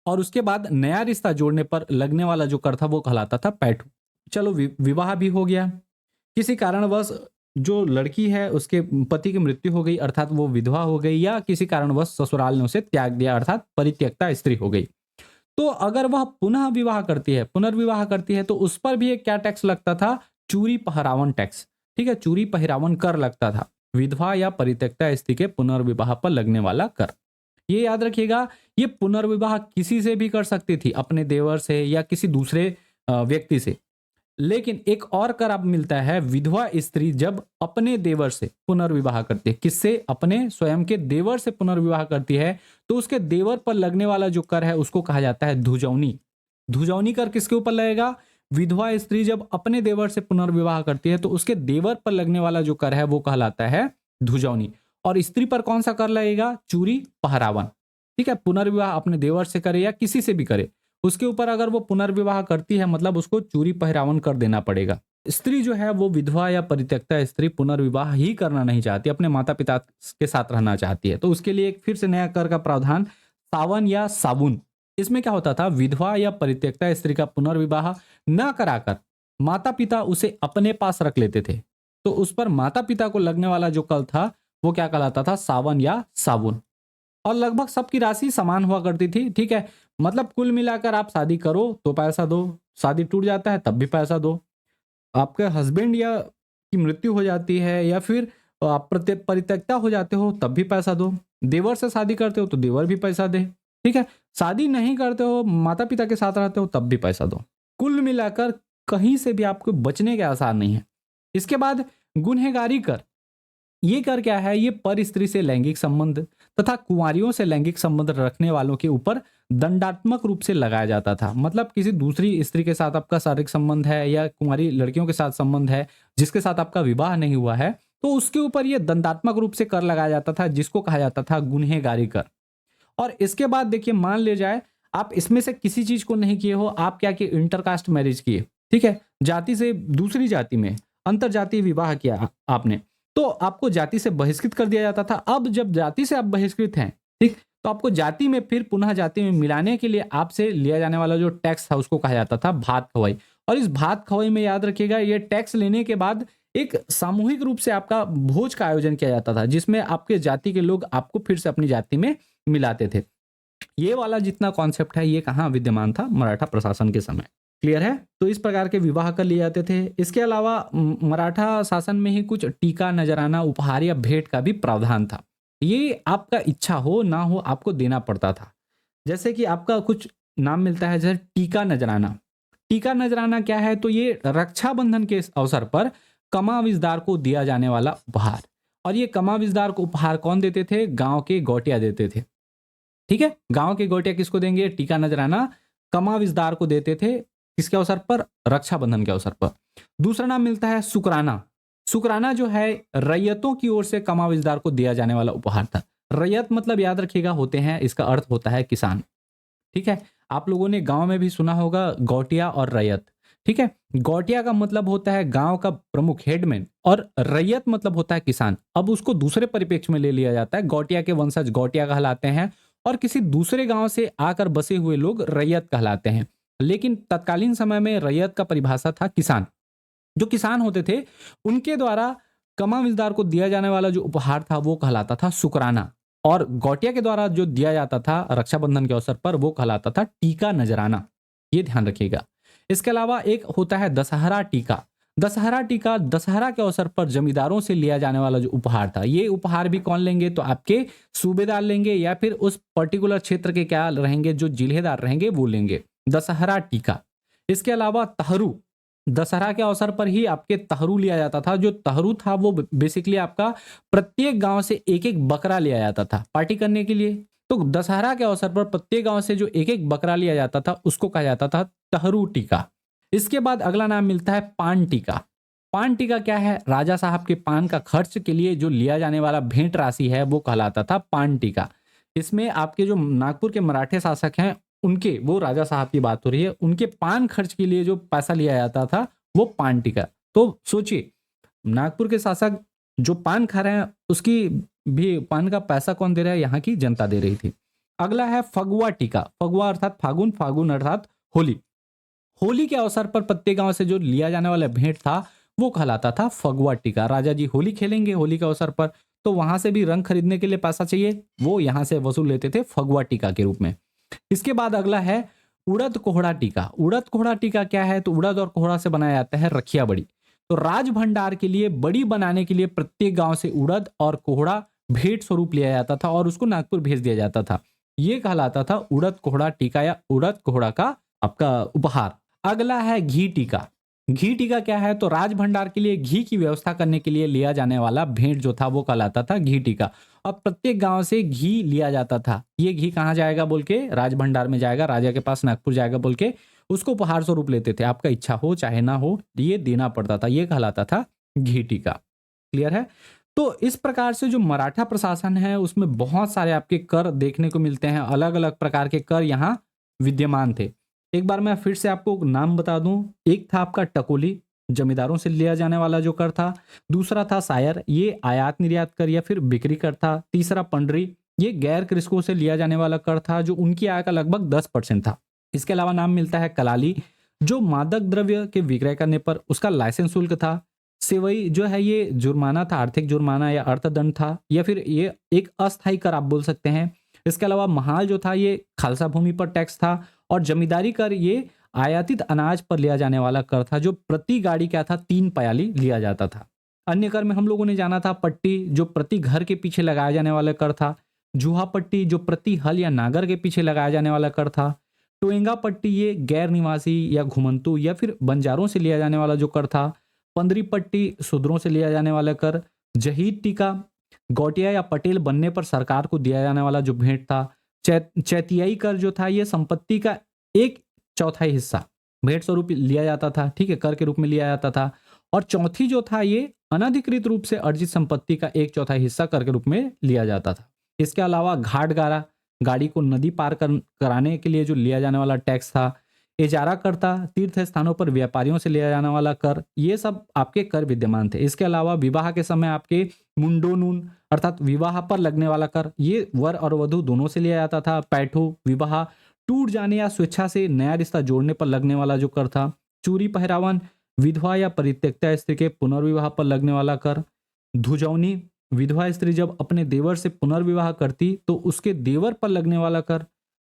और उसके बाद नया रिश्ता जोड़ने पर लगने वाला जो कर था वो कहलाता था पैठू। चलो विवाह भी हो गया, किसी कारणवश जो लड़की है उसके पति की मृत्यु हो गई, अर्थात वो विधवा हो गई, या किसी कारणवश ससुराल ने उसे त्याग दिया, अर्थात परित्यक्ता स्त्री हो गई, तो अगर वह पुनः विवाह करती है, पुनर्विवाह करती है, तो उस पर भी एक क्या टैक्स लगता था, चूरी पहरावन टैक्स। ठीक है, चूरी पहरावन कर लगता था, विधवा या परित्यक्ता स्त्री के पुनर्विवाह पर लगने वाला कर। ये याद रखिएगा, ये पुनर्विवाह किसी से भी कर सकती थी, अपने देवर से या किसी दूसरे व्यक्ति से। लेकिन एक और कर अब मिलता है, विधवा स्त्री जब अपने देवर से पुनर्विवाह करती है, किससे, अपने स्वयं के देवर से पुनर्विवाह करती है, तो उसके देवर पर लगने वाला जो कर है उसको कहा जाता है धुजौनी। धुजौनी कर किसके ऊपर लगेगा, विधवा स्त्री जब अपने देवर से पुनर्विवाह करती है तो उसके देवर पर लगने वाला जो कर है वो कहलाता है धुजौनी। और स्त्री पर कौन सा कर लगेगा? चूरी पहरावन। ठीक है, पुनर्विवाह अपने देवर से करे या किसी से भी करे, उसके ऊपर अगर वो पुनर्विवाह करती है मतलब उसको चूरी पहरावन कर देना पड़ेगा। स्त्री जो है वो विधवा या परित्यक्ता स्त्री पुनर्विवाह ही करना नहीं चाहती, अपने माता पिता के साथ रहना चाहती है, तो उसके लिए एक फिर से नया कर का प्रावधान सावन या साबुन। इसमें क्या होता था, विधवा या परित्यक्ता स्त्री का पुनर्विवाह न कराकर माता पिता उसे अपने पास रख लेते थे, तो उस पर माता पिता को लगने वाला जो कर था वो क्या कहलाता था? सावन या साबुन। और लगभग सबकी राशि समान हुआ करती थी। ठीक है, मतलब कुल मिलाकर आप शादी करो तो पैसा दो, शादी टूट जाता है तब भी पैसा दो, आपके हस्बैंड या की मृत्यु हो जाती है या फिर आप परित्यक्ता हो जाते हो तब भी पैसा दो, देवर से शादी करते हो तो देवर भी पैसा दे। ठीक है, शादी नहीं करते हो, माता पिता के साथ रहते हो तब भी पैसा दो। कुल मिलाकर कहीं से भी आपको बचने के आसार नहीं है। इसके बाद गुनहगारी कर। ये कर क्या है? ये पर स्त्री से लैंगिक संबंध तथा कुंवारियों से लैंगिक संबंध रखने वालों के ऊपर दंडात्मक रूप से लगाया जाता था। मतलब किसी दूसरी स्त्री के साथ आपका शारीरिक संबंध है या कुंवारी लड़कियों के साथ संबंध है जिसके साथ आपका विवाह नहीं हुआ है, तो उसके ऊपर यह दंडात्मक रूप से कर लगाया जाता था, जिसको कहा जाता था गुनहगारी कर। और इसके बाद देखिए, मान ले जाए आप इसमें से किसी चीज को नहीं किए हो, आप क्या किए? इंटरकास्ट मैरिज किए। ठीक है, जाति से दूसरी जाति में अंतर जातीय विवाह किया आपने, तो आपको जाति से बहिष्कृत कर दिया जाता था। अब जब जाति से आप बहिष्कृत हैं, ठीक, तो आपको जाति में फिर पुनः जाति में मिलाने के लिए आपसे लिया जाने वाला जो टैक्स था उसको कहा जाता था भात खवाई। और इस भात खवाई में याद रखिएगा, ये टैक्स लेने के बाद एक सामूहिक रूप से आपका भोज का आयोजन किया जाता था, जिसमें आपके जाति के लोग आपको फिर से अपनी जाति में मिलाते थे। ये वाला जितना कॉन्सेप्ट है ये कहाँ विद्यमान था? मराठा प्रशासन के समय। क्लियर है? तो इस प्रकार के विवाह कर लिए जाते थे। इसके अलावा मराठा शासन में ही कुछ टीका, नजराना, उपहार या भेंट का भी प्रावधान था। ये आपका इच्छा हो ना हो आपको देना पड़ता था। जैसे कि आपका कुछ नाम मिलता है जैसे टीका नजराना। टीका नजराना क्या है? तो ये रक्षाबंधन के अवसर पर कमाविजदार को दिया जाने वाला उपहार। और ये कमाविजदार को उपहार कौन देते थे? गांव के गौटिया देते थे। ठीक है, गांव के गौटिया किसको देंगे? टीका नजराना कमाविजदार को देते थे। किसके अवसर पर? रक्षाबंधन के अवसर पर। दूसरा नाम मिलता है शुक्राना। शुक्राना जो है रैयतों की ओर से कमाविजदार को दिया जाने वाला उपहार था। रैयत मतलब याद रखिएगा होते हैं, इसका अर्थ होता है किसान। ठीक है, आप लोगों ने गांव में भी सुना होगा गौटिया और रैयत। ठीक है, गौटिया का मतलब होता है गांव का प्रमुख हेडमैन और रैयत मतलब होता है किसान। अब उसको दूसरे परिप्रेक्ष्य में ले लिया जाता है। गौटिया के वंशज गौटिया कहलाते हैं और किसी दूसरे गांव से आकर बसे हुए लोग रैयत कहलाते हैं। लेकिन तत्कालीन समय में रैयत का परिभाषा था किसान। जो किसान होते थे उनके द्वारा कमाविजदार को दिया जाने वाला जो उपहार था वो कहलाता था शुक्राना। और गौटिया के द्वारा जो दिया जाता था रक्षाबंधन के अवसर पर वो कहलाता था टीका नजराना। ये ध्यान रखिएगा। इसके अलावा एक होता है दशहरा टीका। दशहरा टीका दशहरा के अवसर पर जमींदारों से लिया जाने वाला जो उपहार था, ये उपहार भी कौन लेंगे? तो आपके सूबेदार लेंगे या फिर उस पर्टिकुलर क्षेत्र के क्या रहेंगे, जो जिलेदार रहेंगे वो लेंगे। दशहरा टीका। इसके अलावा तहरू। दशहरा के अवसर पर ही आपके तहरू लिया जाता था। जो तहरू था वो बेसिकली आपका प्रत्येक गांव से एक एक बकरा लिया जाता था पार्टी करने के लिए। तो दशहरा के अवसर पर प्रत्येक गांव से जो एक एक बकरा लिया जाता था उसको कहा जाता था तहरू टीका। इसके बाद अगला नाम मिलता है पान टीका। पान टीका क्या है? राजा साहब के पान का खर्च के लिए जो लिया जाने वाला भेंट राशि है वो कहलाता था पान टीका। इसमें आपके जो नागपुर के मराठे शासक हैं उनके, वो राजा साहब की बात हो रही है, उनके पान खर्च के लिए जो पैसा लिया जाता था वो पान टीका। तो सोचिए, नागपुर के शासक जो पान खा रहे हैं उसकी भी पान का पैसा कौन दे रहा है? यहाँ की जनता दे रही थी। अगला है फगुआ टीका। फगुआ अर्थात फागुन, फागुन अर्थात होली। होली के अवसर पर प्रत्येक गांव से जो लिया जाने वाला भेंट था वो कहलाता था फगुआ टीका। राजा जी होली खेलेंगे होली के अवसर पर, तो वहां से भी रंग खरीदने के लिए पैसा चाहिए, वो यहां से वसूल लेते थे फगुआ टीका के रूप में। इसके बाद अगला है उड़द कोहड़ा टीका। उड़द कोहड़ा टीका क्या है? तो उड़द और कोहड़ा से बनाया जाता है रखिया बड़ी। तो राज भंडार के लिए बड़ी बनाने के लिए प्रत्येक गांव से उड़द और कोहड़ा भेंट स्वरूप लिया जाता था और उसको नागपुर भेज दिया जाता था। ये कहलाता था उड़द कोहड़ा टीका या उड़द कोहड़ा का आपका उपहार। अगला है घी टीका। घी टीका क्या है? तो राज भंडार के लिए घी की व्यवस्था करने के लिए लिया जाने वाला भेंट जो था वो कहलाता था घी टीका। और प्रत्येक गांव से घी लिया जाता था। ये घी कहाँ जाएगा बोल के? राज भंडार में जाएगा, राजा के पास नागपुर जाएगा बोल के उसको उपहार स्वरूप लेते थे। आपका इच्छा हो चाहे ना हो, ये देना पड़ता था। ये कहलाता था घी टीका। क्लियर है? तो इस प्रकार से जो मराठा प्रशासन है, उसमें बहुत सारे आपके कर देखने को मिलते हैं। अलग-अलग प्रकार के कर यहाँ विद्यमान थे। एक बार मैं फिर से आपको नाम बता दूँ, एक था आपका टकोली, जमींदारों से लिया जाने वाला जो कर था। दूसरा था सायर, ये आयात-निर्यात कर या फिर बिक्री कर था। तीसरा पंडरी, ये गैर कृषकों से लिया जाने वाला कर था, जो उनकी आय का लगभग 10% था। इसके अलावा नाम मिलता है कलाली, जो मादक द्रव्य के विक्रय करने पर उसका लाइसेंस शुल्क था। सेवई जो है ये जुर्माना था, आर्थिक जुर्माना या अर्थदंड था, या फिर ये एक अस्थायी कर आप बोल सकते हैं। इसके अलावा महाल जो था ये खालसा भूमि पर टैक्स था, और जमींदारी कर ये आयातित अनाज पर लिया जाने वाला कर था, जो प्रति गाड़ी क्या था 3 पयाली लिया जाता था। अन्य कर में हम लोगों ने जाना था पट्टी, जो प्रति घर के पीछे लगाया जाने वाला कर था। जूहा पट्टी, जो प्रति हल या नागर के पीछे लगाया जाने वाला कर था। टोएंगा पट्टी, ये गैर निवासी या घुमंतु या फिर बंजारों से लिया जाने वाला जो कर था। पंदरी पट्टी, शूद्रों से लिया जाने वाला कर। जहीद टीका, गौटिया या पटेल बनने पर सरकार को दिया जाने वाला जो भेंट था। चैतियाई कर जो था ये संपत्ति का 1/4 हिस्सा भेंट स्वरूप लिया जाता था, ठीक है, कर के रूप में लिया जाता था। और चौथी जो था ये अनधिकृत रूप से अर्जित संपत्ति का 1/4 हिस्सा कर के रूप में लिया जाता था। इसके अलावा घाट गारा, गाड़ी को नदी पार कराने के लिए जो लिया जाने वाला टैक्स था। इजारा करता, तीर्थ स्थानों पर व्यापारियों से लिया जाने वाला कर, ये सब आपके कर विद्यमान थे। इसके अलावा विवाह के समय आपके मुंडोनून अर्थात विवाह पर लगने वाला कर, ये वर और वधु दोनों से लिया जाता था। पैठो, विवाह टूट जाने या स्वेच्छा से नया रिश्ता जोड़ने पर लगने वाला जो कर था। चूरी पहरावन, विधवा या परित्यक्ता स्त्री के पुनर्विवाह पर लगने वाला कर। धुजौनी, विधवा स्त्री जब अपने देवर से पुनर्विवाह करती तो उसके देवर पर लगने वाला कर।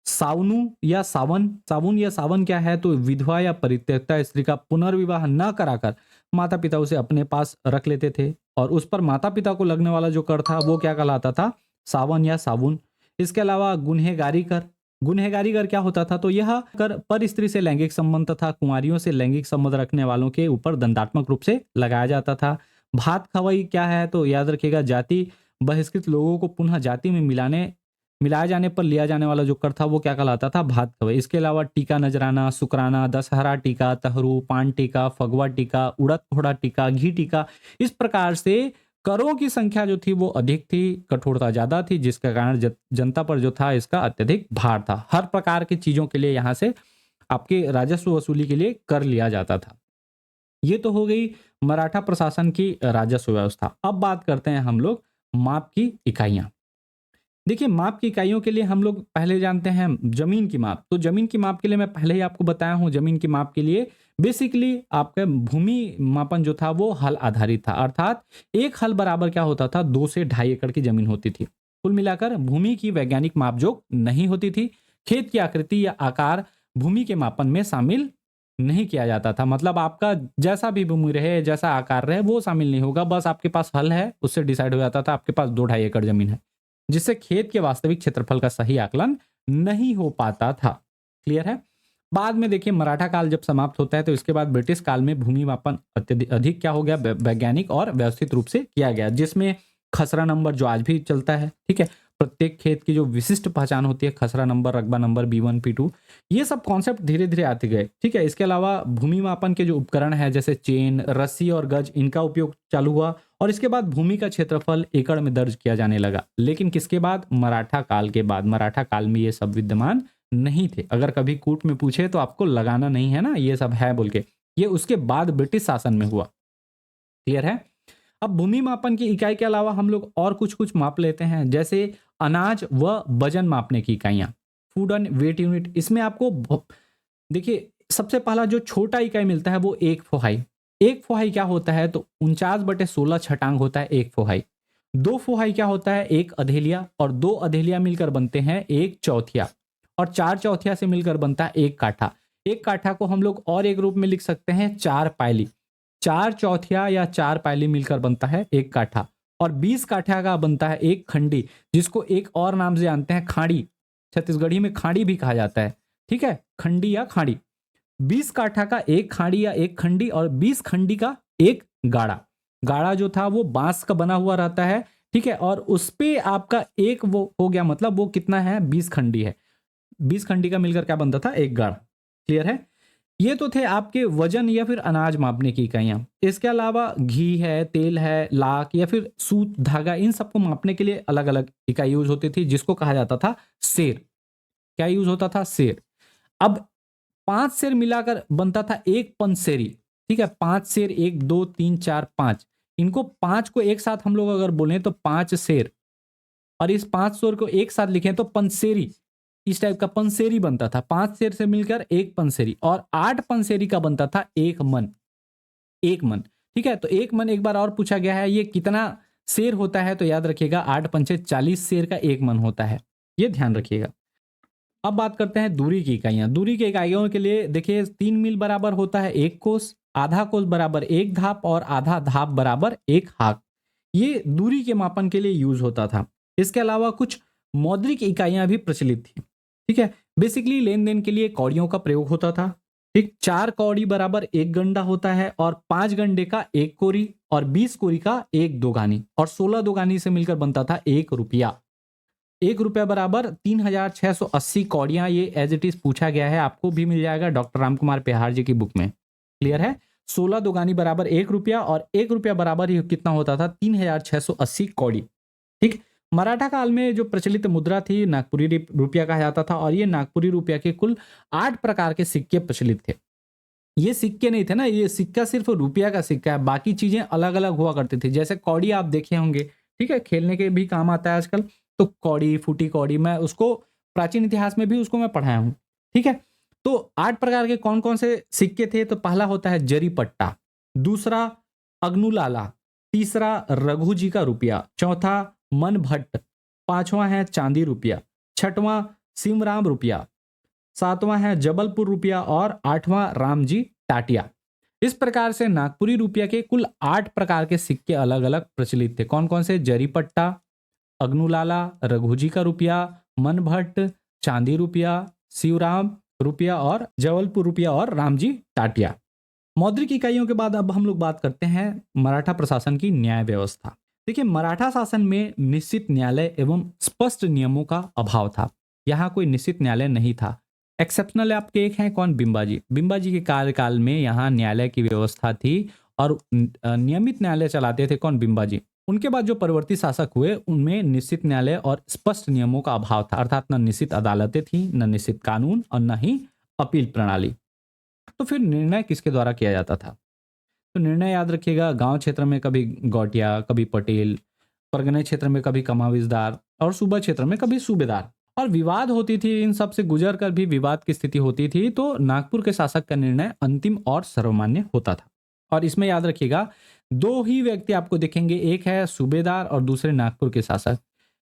सावनु या सावन, साबुन या सावन क्या है, तो विधवा या परित्यक्ता स्त्री का पुनर्विवाह न कराकर माता पिता उसे अपने पास रख लेते थे, और उस पर माता पिता को लगने वाला जो कर था वो क्या कहलाता था, सावन या साबुन। इसके अलावा गुनहगारी कर, गुनहगारी कर क्या होता था, तो यह कर पर स्त्री से लैंगिक संबंध तथा कुंवारियों से लैंगिक संबंध रखने वालों के ऊपर दंडात्मक रूप से लगाया जाता था। भात खवाई क्या है, तो याद रखिएगा जाति बहिष्कृत लोगों को पुनः जाति में मिलाए जाने पर लिया जाने वाला जो कर था वो क्या कहलाता था, भात खवाई। इसके अलावा टीका नजराना, शुक्राना, दशहरा टीका, तहरू, पान टीका, फगवा टीका, उड़द घोड़ा टीका, घी टीका, इस प्रकार से करों की संख्या जो थी वो अधिक थी, कठोरता ज्यादा थी, जिसके कारण जनता पर जो था इसका अत्यधिक भार था। हर प्रकार की चीजों के लिए यहाँ से आपके राजस्व वसूली के लिए कर लिया जाता था। ये तो हो गई मराठा प्रशासन की राजस्व व्यवस्था। अब बात करते हैं हम लोग माप की इकाइयां। देखिए, माप की इकाइयों के लिए हम लोग पहले जानते हैं जमीन की माप। तो जमीन की माप के लिए मैं पहले ही आपको बताया हूं, जमीन की माप के लिए बेसिकली आपका भूमि मापन जो था वो हल आधारित था। अर्थात एक हल बराबर क्या होता था, 2 से 2.5 एकड़ की जमीन होती थी। कुल मिलाकर भूमि की वैज्ञानिक मापजोख नहीं होती थी। खेत की आकृति या आकार भूमि के मापन में शामिल नहीं किया जाता था। मतलब आपका जैसा भी भूमि रहे, जैसा आकार रहे, वो शामिल नहीं होगा। बस आपके पास हल है, उससे डिसाइड हो जाता था आपके पास 2-2.5 एकड़ जमीन है, जिससे खेत के वास्तविक क्षेत्रफल का सही आकलन नहीं हो पाता था। क्लियर है? बाद में देखिए, मराठा काल जब समाप्त होता है तो इसके बाद ब्रिटिश काल में भूमि मापन अत्यधिक अधिक क्या हो गया, वैज्ञानिक और व्यवस्थित रूप से किया गया, जिसमें खसरा नंबर जो आज भी चलता है, ठीक है, प्रत्येक खेत की जो विशिष्ट पहचान होती है, खसरा नंबर, रकबा नंबर, B1 P2, ये सब कॉन्सेप्ट धीरे धीरे आते गए। ठीक है, इसके अलावा भूमि मापन के जो उपकरण है जैसे चेन, रस्सी और गज, इनका उपयोग चालू हुआ, और इसके बाद भूमि का क्षेत्रफल एकड़ में दर्ज किया जाने लगा। लेकिन किसके बाद? मराठा काल के बाद। मराठा काल में ये सब विद्यमान नहीं थे। अगर कभी कूट में पूछे तो आपको लगाना नहीं है ना ये सब है बोल के, ये उसके बाद ब्रिटिश शासन में हुआ। क्लियर है? अब भूमि मापन की इकाई के अलावा हम लोग और कुछ कुछ माप लेते हैं, जैसे अनाज व वजन मापने की इकाइयां, फूड एंड वेट यूनिट। इसमें आपको देखिए, सबसे पहला जो छोटा इकाई मिलता है वो एक फोहाई। एक फोहाई क्या होता है, तो 49/16 छटांग होता है एक फोहाई। 2 फोहाई क्या होता है, एक अधेलिया, और 2 अधेलिया मिलकर बनते हैं एक चौथिया, और 4 चौथिया से मिलकर बनता है एक काठा। एक काठा को हम लोग और एक रूप में लिख सकते हैं 4 पायली। 4 चौथिया या 4 पायली मिलकर बनता है एक काठा, और 20 काठा का बनता है एक खंडी, जिसको एक और नाम से जानते हैं खाड़ी। छत्तीसगढ़ी में खाड़ी भी कहा जाता है, ठीक है, खंडी या खाड़ी। 20 काठा का एक खाड़ी या एक खंडी, और 20 खंडी का एक गाड़ा। गाड़ा जो था वो बांस का बना हुआ रहता है, ठीक है, और उस पे आपका एक वो हो गया, मतलब वो कितना है, 20 खंडी है। 20 खंडी का मिलकर क्या बनता था, एक गाड़ा। क्लियर है? ये तो थे आपके वजन या फिर अनाज मापने की इकाइयां। इसके अलावा घी है, तेल है, लाख या फिर सूत, धागा, इन सबको मापने के लिए अलग अलग इकाई यूज होती थी, जिसको कहा जाता था सेर। क्या यूज होता था? सेर। अब 5 सेर मिलाकर बनता था एक पंसेरी। ठीक है, 5 सेर, 1 2 3 4 5, इनको 5 को एक साथ हम लोग अगर बोलें तो 5 सेर, और इस 5 सेर को एक साथ लिखें तो पंसेरी। इस टाइप का पंसेरी बनता था। 5 सेर से मिलकर एक पंसेरी, और 8 पंसेरी का बनता था एक मन। एक मन। ठीक है, तो एक मन एक बार और पूछा गया है, ये कितना सेर होता है? तो याद रखिएगा 8 पंचे 40 सेर का एक मन होता है। ये ध्यान रखिएगा। अब बात करते हैं दूरी की इकाइयां। दूरी की इकाइयों के लिए देखिए 3 मील बराबर होता है 1 कोस, आधा कोस बराबर 1 धाप, और आधा धाप बराबर 1 हाक। ये दूरी के मापन के लिए यूज होता था। इसके अलावा कुछ मौद्रिक इकाइयां भी प्रचलित थी। ठीक है, बेसिकली लेन देन के लिए कौड़ियों का प्रयोग होता था। ठीक, 4 कौड़ी बराबर 1 गंडा होता है, और 5 गंडे का 1 कोरी, और 20 कोरी का 1 दोगानी, और 16 दोगानी से मिलकर बनता था 1 रुपया। 1 रुपया बराबर 3680 कौड़ियां। ये एज इट इज पूछा गया है, आपको भी मिल जाएगा डॉक्टर राम कुमार पेहार जी की बुक में। क्लियर है? 16 दोगानी बराबर 1 रुपया, और 1 रुपया बराबर ये कितना होता था? 3680 कौड़ी। ठीक, मराठा काल में जो प्रचलित मुद्रा थी नागपुरी रुपया कहा जाता था, और ये नागपुरी रुपया के कुल 8 प्रकार के सिक्के प्रचलित थे। ये सिक्के नहीं थे ना, ये सिक्का सिर्फ रुपया का सिक्का है, बाकी चीजें अलग अलग हुआ करती थी। जैसे कौड़ी आप देखे होंगे, ठीक है, खेलने के भी काम आता है आजकल। तो कौड़ी, फूटी कौड़ी, मैं उसको प्राचीन इतिहास में भी उसको मैं पढ़ाया हूं। ठीक है, तो 8 प्रकार के कौन कौन से सिक्के थे? तो पहला होता है जरी पट्टा, दूसरा अग्नुलाला, तीसरा रघु जी का रुपया, चौथा मन भट्ट, पांचवा है चांदी रुपया, छठवां सिमराम रुपया, सातवां है जबलपुर रुपया, और आठवां रामजी टाटिया। इस प्रकार से नागपुरी रुपया के कुल 8 प्रकार के सिक्के अलग अलग प्रचलित थे। कौन कौन से? जरी पट्टा, अग्नुलाला, रघुजी का रुपया, मन भट्ट, चांदी रुपया, शिवराम रुपया, और जबलपुर रुपया, और रामजी टाटिया। मौद्रिक इकाइयों के बाद अब हम लोग बात करते हैं मराठा प्रशासन की न्याय व्यवस्था। देखिए, मराठा शासन में निश्चित न्यायालय एवं स्पष्ट नियमों का अभाव था। यहाँ कोई निश्चित न्यायालय नहीं था। एक्सेप्शनल आपके एक हैं कौन? बिंबाजी। बिंबाजी के कार्यकाल में यहाँ न्यायालय की व्यवस्था थी, और नियमित न्यायालय चलाते थे कौन? बिंबाजी। उनके बाद जो परवर्ती शासक हुए, उनमें निश्चित न्यायालय और स्पष्ट नियमों का अभाव था, अर्थात न निश्चित अदालतें थी, न निश्चित कानून, और न ही अपील प्रणाली। तो फिर निर्णय किसके द्वारा किया जाता था? तो निर्णय याद रखिएगा, गांव क्षेत्र में कभी गौटिया, कभी पटेल, परगने क्षेत्र में कभी कमाविजदार, और सूबा क्षेत्र में कभी सूबेदार। और विवाद होती थी, इन सब से गुजर कर भी विवाद की स्थिति होती थी, तो नागपुर के शासक का निर्णय अंतिम और सर्वमान्य होता था। और इसमें याद रखिएगा 2 ही व्यक्ति आपको दिखेंगे, एक है सूबेदार और दूसरे नागपुर के शासक।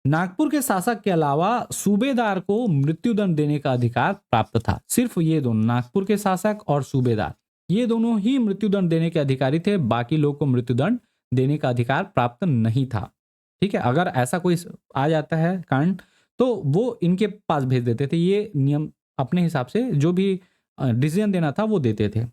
नागपुर के शासक के अलावा सूबेदार को मृत्युदंड देने का अधिकार प्राप्त था। सिर्फ ये दोनों, नागपुर के शासक और सूबेदार, ये दोनों ही मृत्युदंड देने के अधिकारी थे। बाकी लोग को मृत्युदंड देने का अधिकार प्राप्त नहीं था। ठीक है, अगर ऐसा कोई आ जाता है कांड, तो वो इनके पास भेज देते थे। ये नियम अपने हिसाब से जो भी डिसीजन देना था वो देते थे।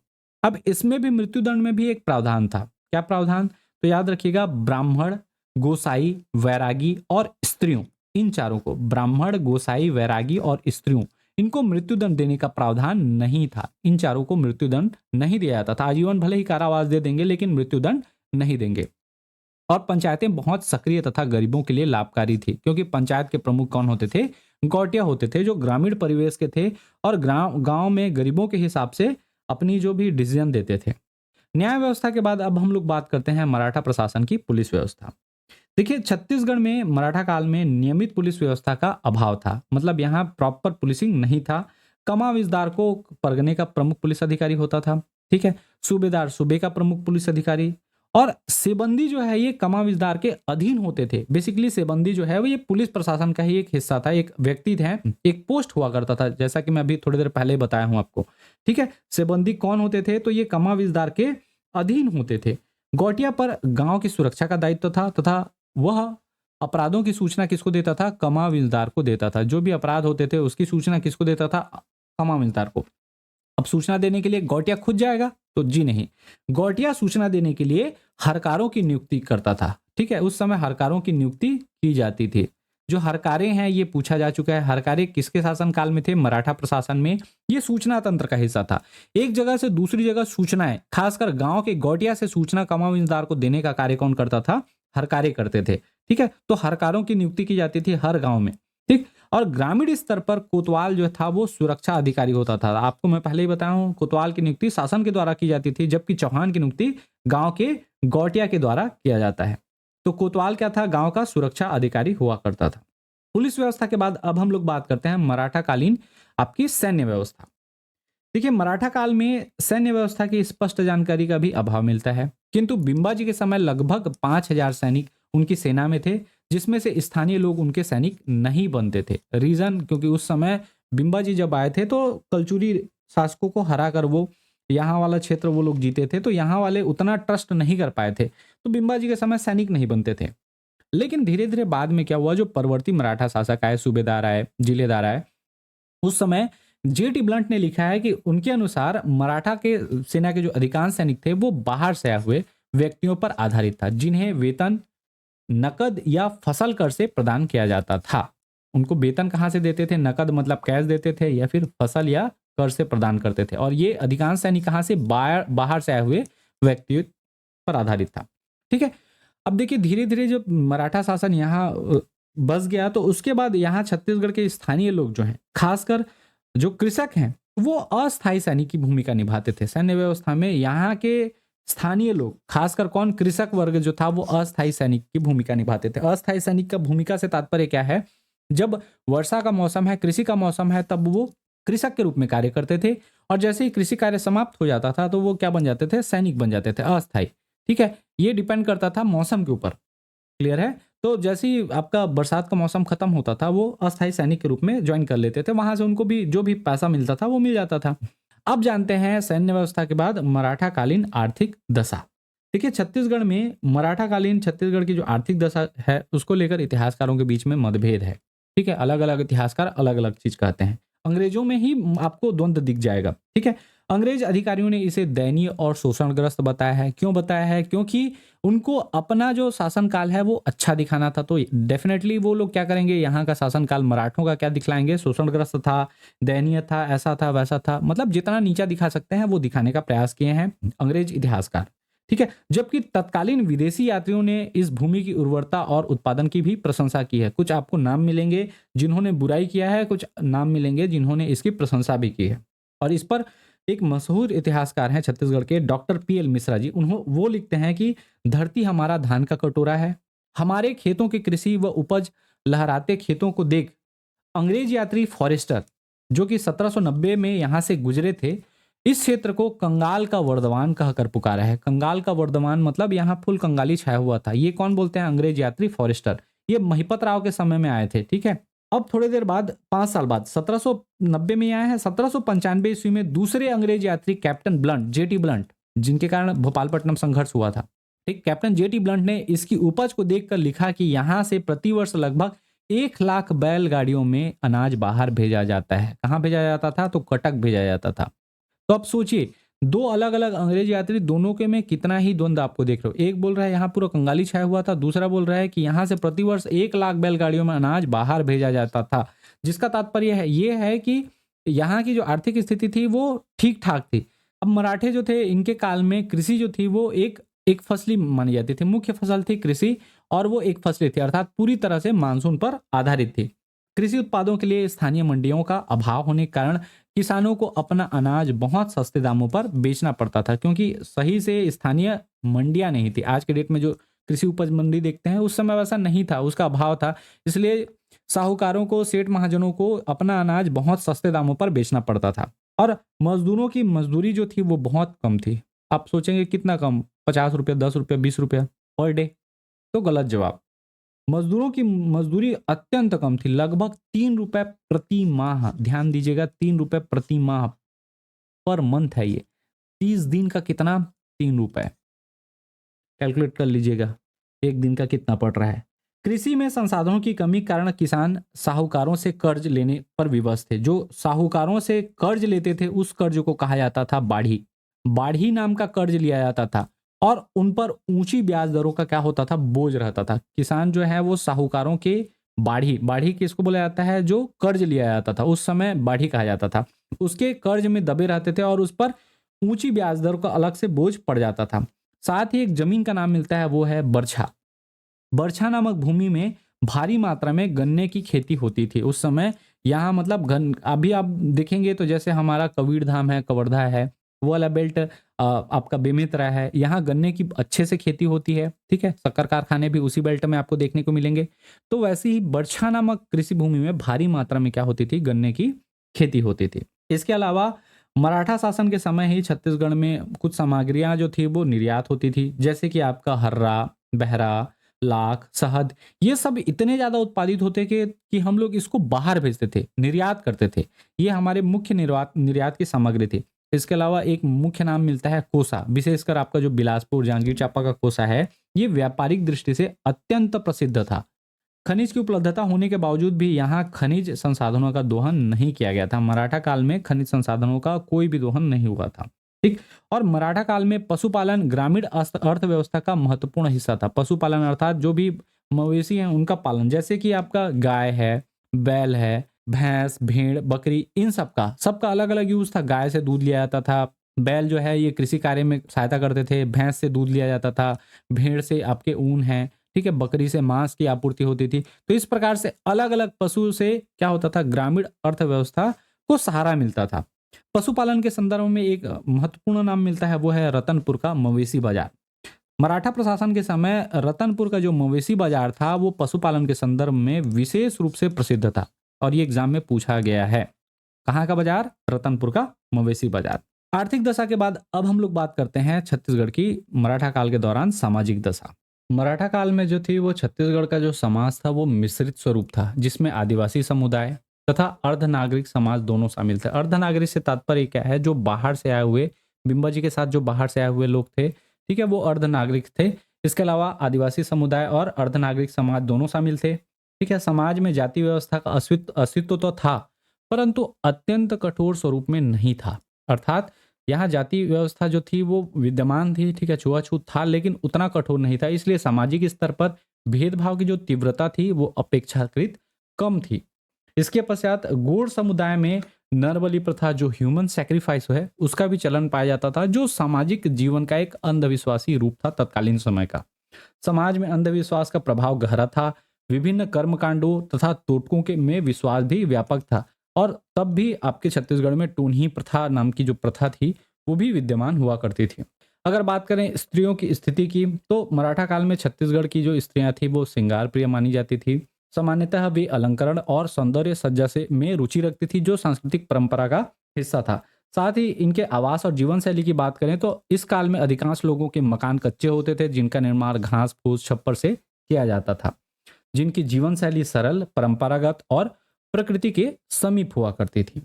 अब इसमें भी मृत्युदंड में भी एक प्रावधान था। क्या प्रावधान? तो याद रखिएगा, ब्राह्मण, गोसाई, वैरागी और स्त्रियों, इन चारों को, ब्राह्मण, गोसाई, वैरागी और स्त्रियों, इनको मृत्युदंड देने का प्रावधान नहीं था। इन चारों को मृत्युदंड नहीं दिया जाता था। आजीवन भले ही कारावास दे देंगे, लेकिन मृत्युदंड नहीं देंगे। और पंचायतें बहुत सक्रिय तथा गरीबों के लिए लाभकारी थी, क्योंकि पंचायत के प्रमुख कौन होते थे? गौटिया होते थे, जो ग्रामीण परिवेश के थे, और गांव में गरीबों के हिसाब से अपनी जो भी डिसीजन देते थे। न्याय व्यवस्था के बाद अब हम लोग बात करते हैं मराठा प्रशासन की पुलिस व्यवस्था। देखिए, छत्तीसगढ़ में मराठा काल में नियमित पुलिस व्यवस्था का अभाव था। मतलब यहाँ प्रॉपर पुलिसिंग नहीं था। कमाविजदार को परगने का प्रमुख पुलिस अधिकारी होता था। ठीक है, सूबेदार सूबे का प्रमुख पुलिस अधिकारी, और सेबंदी जो है ये कमाविजदार के अधीन होते थे। बेसिकली सेबंदी जो है वो ये पुलिस प्रशासन का ही एक हिस्सा था, एक व्यक्ति थे, एक पोस्ट हुआ करता था, जैसा कि मैं अभी थोड़ी देर पहले बताया हूं आपको। ठीक है, सेबंदी कौन होते थे? तो ये कमाविजदार के अधीन होते थे। गौटिया पर गांव की सुरक्षा का दायित्व था, तथा वह अपराधों की सूचना किसको देता था? कमाविजदार को देता था। जो भी अपराध होते थे उसकी सूचना किसको देता था? कमाविजदार को। अब सूचना देने के लिए गौटिया खुद जाएगा? तो जी नहीं, गौटिया सूचना देने के लिए हरकारों की नियुक्ति करता था। ठीक है, उस समय हरकारों की नियुक्ति की जाती थी। जो हरकारे हैं ये पूछा जा चुका है। हरकारे किसके शासनकाल में थे? मराठा प्रशासन में। ये सूचना तंत्र का हिस्सा था। एक जगह से दूसरी जगह सूचनाएं, खासकर गांव के गौटिया से सूचना कमाविंदार को देने का कार्य कौन करता था? हरकारे करते थे। ठीक है, तो हरकारों की नियुक्ति की जाती थी हर गांव में। ठीक, और ग्रामीण स्तर पर कोतवाल जो था वो सुरक्षा अधिकारी होता था। आपको मैं पहले ही बताया हूं, कोतवाल की नियुक्ति शासन के द्वारा की जाती थी, जबकि चौहान की नियुक्ति गांव के गौटिया के द्वारा किया जाता है। तो कोतवाल क्या था? गांव का सुरक्षा अधिकारी हुआ करता था। पुलिस व्यवस्था के बाद अब हम लोग बात करते हैं मराठा कालीन आपकी सैन्य व्यवस्था। देखिए, मराठा काल में सैन्य व्यवस्था की स्पष्ट जानकारी का भी अभाव मिलता है, किंतु बिंबाजी के समय लगभग 5,000 सैनिक उनकी सेना में थे, जिसमें से स्थानीय लोग उनके सैनिक नहीं बनते थे। रीजन, क्योंकि उस समय बिंबाजी जब आए थे तो कलचुरी शासकों को हरा कर वो यहाँ वाला क्षेत्र वो लोग जीते थे, तो यहाँ वाले उतना ट्रस्ट नहीं कर पाए थे, तो बिंबाजी के समय सैनिक नहीं बनते थे। लेकिन धीरे धीरे बाद में क्या हुआ, जो परवर्ती मराठा शासक आए, सूबेदार आए, जिलेदार आए, उस समय जेटी ब्लंट ने लिखा है कि उनके अनुसार मराठा के सेना के जो अधिकांश सैनिक थे वो बाहर से आए हुए व्यक्तियों पर आधारित था, जिन्हें वेतन नकद या फसल कर से प्रदान किया जाता था। उनको वेतन कहाँ से देते थे? नकद मतलब कैश देते थे, या फिर फसल या कर से प्रदान करते थे। और ये अधिकांश सैनिक कहाँ से? बाहर से आए हुए व्यक्तियों पर आधारित था। ठीक है, अब देखिए धीरे धीरे जब मराठा शासन यहाँ बस गया, तो उसके बाद यहाँ छत्तीसगढ़ के स्थानीय लोग जो हैं, खासकर जो कृषक हैं, वो अस्थायी सैनिक की भूमिका निभाते थे सैन्य व्यवस्था में। यहाँ के स्थानीय लोग, खासकर कौन? कृषक वर्ग जो था वो अस्थायी सैनिक की भूमिका निभाते थे। अस्थायी सैनिक का भूमिका से तात्पर्य क्या है? जब वर्षा का मौसम है, कृषि का मौसम है, तब वो कृषक के रूप में कार्य करते थे, और जैसे ही कृषि कार्य समाप्त हो जाता था तो वो क्या बन जाते थे? सैनिक बन जाते थे, अस्थायी। ठीक है, ये डिपेंड करता था मौसम के ऊपर। क्लियर है? तो जैसे ही आपका बरसात का मौसम खत्म होता था, वो अस्थायी सैनिक के रूप में ज्वाइन कर लेते थे, वहां से उनको भी जो भी पैसा मिलता था वो मिल जाता था। अब जानते हैं सैन्य व्यवस्था के बाद मराठा कालीन आर्थिक दशा। देखिए, छत्तीसगढ़ में मराठा कालीन छत्तीसगढ़ की जो आर्थिक दशा है उसको लेकर इतिहासकारों के बीच में मतभेद है। ठीक है, अलग अलग इतिहासकार अलग अलग चीज कहते हैं। अंग्रेजों में ही आपको द्वंद्व दिख जाएगा। ठीक है, अंग्रेज अधिकारियों ने इसे दयनीय और शोषणग्रस्त बताया है। क्यों बताया है? क्योंकि उनको अपना जो शासनकाल है वो अच्छा दिखाना था, तो डेफिनेटली वो लोग क्या करेंगे? यहाँ का शासनकाल मराठों का क्या दिखलाएंगे? शोषणग्रस्त था, दयनीय था, ऐसा था, वैसा था, मतलब जितना नीचा दिखा सकते हैं वो दिखाने का प्रयास किए हैं अंग्रेज इतिहासकार। ठीक है, जबकि तत्कालीन विदेशी यात्रियों ने इस भूमि की उर्वरता और उत्पादन की भी प्रशंसा की है। कुछ आपको नाम मिलेंगे जिन्होंने बुराई किया है, कुछ नाम मिलेंगे जिन्होंने इसकी प्रशंसा भी की है। और इस पर एक मशहूर इतिहासकार हैं छत्तीसगढ़ के, डॉक्टर पीएल मिश्रा जी। वो लिखते हैं कि धरती हमारा धान का कटोरा है, हमारे खेतों की कृषि व उपज, लहराते खेतों को देख अंग्रेज यात्री फॉरेस्टर जो कि 1790 में यहाँ से गुजरे थे, इस क्षेत्र को कंगाल का वर्धमान कहकर पुकारा है। कंगाल का वर्धमान मतलब यहाँ फुल कंगाली छाया हुआ था। ये कौन बोलते हैं? अंग्रेज यात्री फॉरेस्टर। ये महिपत राव के समय में आए थे। ठीक है, अब थोड़ी देर बाद, 5 साल बाद, 1790 में आए हैं, 1795 ईस्वी में दूसरे अंग्रेज यात्री कैप्टन ब्लंट, जेटी ब्लंट, जिनके कारण भोपालपट्टनम संघर्ष हुआ था। ठीक, कैप्टन जेटी ब्लंट ने इसकी उपज को देखकर लिखा कि यहाँ से प्रतिवर्ष लगभग 1 लाख बैलगाड़ियों में अनाज बाहर भेजा जाता है। कहाँ भेजा जाता था? तो कटक भेजा जाता था। तो अब सोचिए, दो अलग अलग अंग्रेज यात्री, दोनों के में कितना ही द्वंद आपको देख रहे हो। एक बोल रहा है यहाँ पूरा कंगाली छाया हुआ था, दूसरा बोल रहा है कि यहाँ से प्रतिवर्ष 1 लाख बैलगाड़ियों में अनाज बाहर भेजा जाता था। जिसका तात्पर्य है ये है कि यहाँ की जो आर्थिक स्थिति थी वो ठीक ठाक थी। अब मराठे जो थे, इनके काल में कृषि जो थी वो एक एक फसली मानी जाती थी। मुख्य फसल थी कृषि, और वो एक फसली थी, अर्थात पूरी तरह से मानसून पर आधारित थी। कृषि उत्पादों के लिए स्थानीय मंडियों का अभाव होने के कारण किसानों को अपना अनाज बहुत सस्ते दामों पर बेचना पड़ता था, क्योंकि सही से स्थानीय मंडियां नहीं थी। आज के डेट में जो कृषि उपज मंडी देखते हैं, उस समय वैसा नहीं था, उसका अभाव था। इसलिए साहूकारों को, सेठ महाजनों को अपना अनाज बहुत सस्ते दामों पर बेचना पड़ता था। और मजदूरों की मजदूरी जो थी वो बहुत कम थी। आप सोचेंगे कितना कम? 50 रुपये, 10 रुपये, 20 रुपये पर डे? तो गलत जवाब। मजदूरों की मजदूरी अत्यंत कम थी, लगभग 3 रुपए प्रति माह। ध्यान दीजिएगा, 3 रुपए प्रति माह, पर मंथ है ये। 30 दिन का कितना? 3 रुपए। कैलकुलेट कर लीजिएगा एक दिन का कितना पड़ रहा है। कृषि में संसाधनों की कमी के कारण किसान साहूकारों से कर्ज लेने पर विवश थे। जो साहूकारों से कर्ज लेते थे उस कर्ज को कहा जाता था बाढ़ी। बाढ़ी नाम का कर्ज लिया जाता था, और उन पर ऊंची ब्याज दरों का क्या होता था? बोझ रहता था। किसान जो है वो साहूकारों के बाढ़ी, बाढ़ी किसको बोला जाता है? जो कर्ज लिया जाता था, उस समय बाढ़ी कहा जाता था। उसके कर्ज में दबे रहते थे और उस पर ऊँची ब्याज दर का अलग से बोझ पड़ जाता था। साथ ही एक ज़मीन का नाम मिलता है, वो है बरछा। बरछा नामक भूमि में भारी मात्रा में गन्ने की खेती होती थी। उस समय यहाँ मतलब गन अभी आप देखेंगे तो जैसे हमारा कबीरधाम है, कवर्धा है, वो वाला बेल्ट आपका बेमेतरा है, यहाँ गन्ने की अच्छे से खेती होती है, ठीक है? शक्कर कारखाने भी उसी बेल्ट में आपको देखने को मिलेंगे। तो वैसे ही बरछा नामक कृषि भूमि में भारी मात्रा में क्या होती थी? गन्ने की खेती होती थी। इसके अलावा मराठा शासन के समय ही छत्तीसगढ़ में कुछ सामग्रियाँ जो थी वो निर्यात होती थी, जैसे कि आपका हर्रा, बहरा, लाख, शहद, ये सब इतने ज़्यादा उत्पादित होते कि हम लोग इसको बाहर भेजते थे, निर्यात करते थे। ये हमारे मुख्य निर्यात निर्यात की सामग्री थी। इसके अलावा एक मुख्य नाम मिलता है कोसा, विशेषकर आपका जो बिलासपुर, जांजगीर चांपा का कोसा है, ये व्यापारिक दृष्टि से अत्यंत प्रसिद्ध था। खनिज की उपलब्धता होने के बावजूद भी यहाँ खनिज संसाधनों का दोहन नहीं किया गया था। मराठा काल में खनिज संसाधनों का कोई भी दोहन नहीं हुआ था। ठीक। और मराठा काल में पशुपालन ग्रामीण अर्थव्यवस्था का महत्वपूर्ण हिस्सा था। पशुपालन अर्थात जो भी मवेशी हैं उनका पालन, जैसे कि आपका गाय है, बैल है, भैंस, भेड़, बकरी, इन सबका सबका अलग अलग यूज था। गाय से दूध लिया जाता था, बैल जो है ये कृषि कार्य में सहायता करते थे, भैंस से दूध लिया जाता था, भेड़ से आपके ऊन है, ठीक है, बकरी से मांस की आपूर्ति होती थी। तो इस प्रकार से अलग-अलग पशु से क्या होता था? ग्रामीण अर्थव्यवस्था को सहारा मिलता था। पशुपालन के संदर्भ में एक महत्वपूर्ण नाम मिलता है, वो है रतनपुर का मवेशी बाजार। मराठा प्रशासन के समय रतनपुर का जो मवेशी बाजार था, वो पशुपालन के संदर्भ में विशेष रूप से प्रसिद्ध था और ये एग्जाम में पूछा गया है। कहाँ का बाजार? रतनपुर का मवेशी बाजार। आर्थिक दशा के बाद अब हम लोग बात करते हैं छत्तीसगढ़ की मराठा काल के दौरान सामाजिक दशा। मराठा काल में जो थी वो छत्तीसगढ़ का जो समाज था वो मिश्रित स्वरूप था, जिसमें आदिवासी समुदाय तथा अर्धनागरिक समाज दोनों शामिल थे। अर्धनागरिक से तात्पर्य क्या है? जो बाहर से आए हुए, बिंबा जी के साथ जो बाहर से आए हुए लोग थे, ठीक है, वो अर्धनागरिक थे। इसके अलावा आदिवासी समुदाय और अर्धनागरिक समाज दोनों शामिल थे। ठीक है, समाज में जाति व्यवस्था का अस्तित्व अस्तित्व तो था, परंतु अत्यंत कठोर स्वरूप में नहीं था। अर्थात यहाँ जाति व्यवस्था जो थी वो विद्यमान थी, ठीक है, छुआछूत था, लेकिन उतना कठोर नहीं था। इसलिए सामाजिक स्तर पर भेदभाव की जो तीव्रता थी वो अपेक्षाकृत कम थी। इसके पश्चात गोंड समुदाय में नरबलि प्रथा, जो ह्यूमन सैक्रिफाइस है, उसका भी चलन पाया जाता था, जो सामाजिक जीवन का एक अंधविश्वासी रूप था तत्कालीन समय का। समाज में अंधविश्वास का प्रभाव गहरा था। विभिन्न कर्मकांडों तथा टोटकों के में विश्वास भी व्यापक था और तब भी आपके छत्तीसगढ़ में टोनही प्रथा नाम की जो प्रथा थी वो भी विद्यमान हुआ करती थी। अगर बात करें स्त्रियों की स्थिति की, तो मराठा काल में छत्तीसगढ़ की जो स्त्रियां थी वो श्रृंगार प्रिय मानी जाती थी। सामान्यतः वे अलंकरण और सौंदर्य सज्जा से में रुचि रखती थी, जो सांस्कृतिक परंपरा का हिस्सा था। साथ ही इनके आवास और जीवन शैली की बात करें तो इस काल में अधिकांश लोगों के मकान कच्चे होते थे, जिनका निर्माण घास फूस छप्पर से किया जाता था, जिनकी जीवन शैली सरल, परंपरागत और प्रकृति के समीप हुआ करती थी।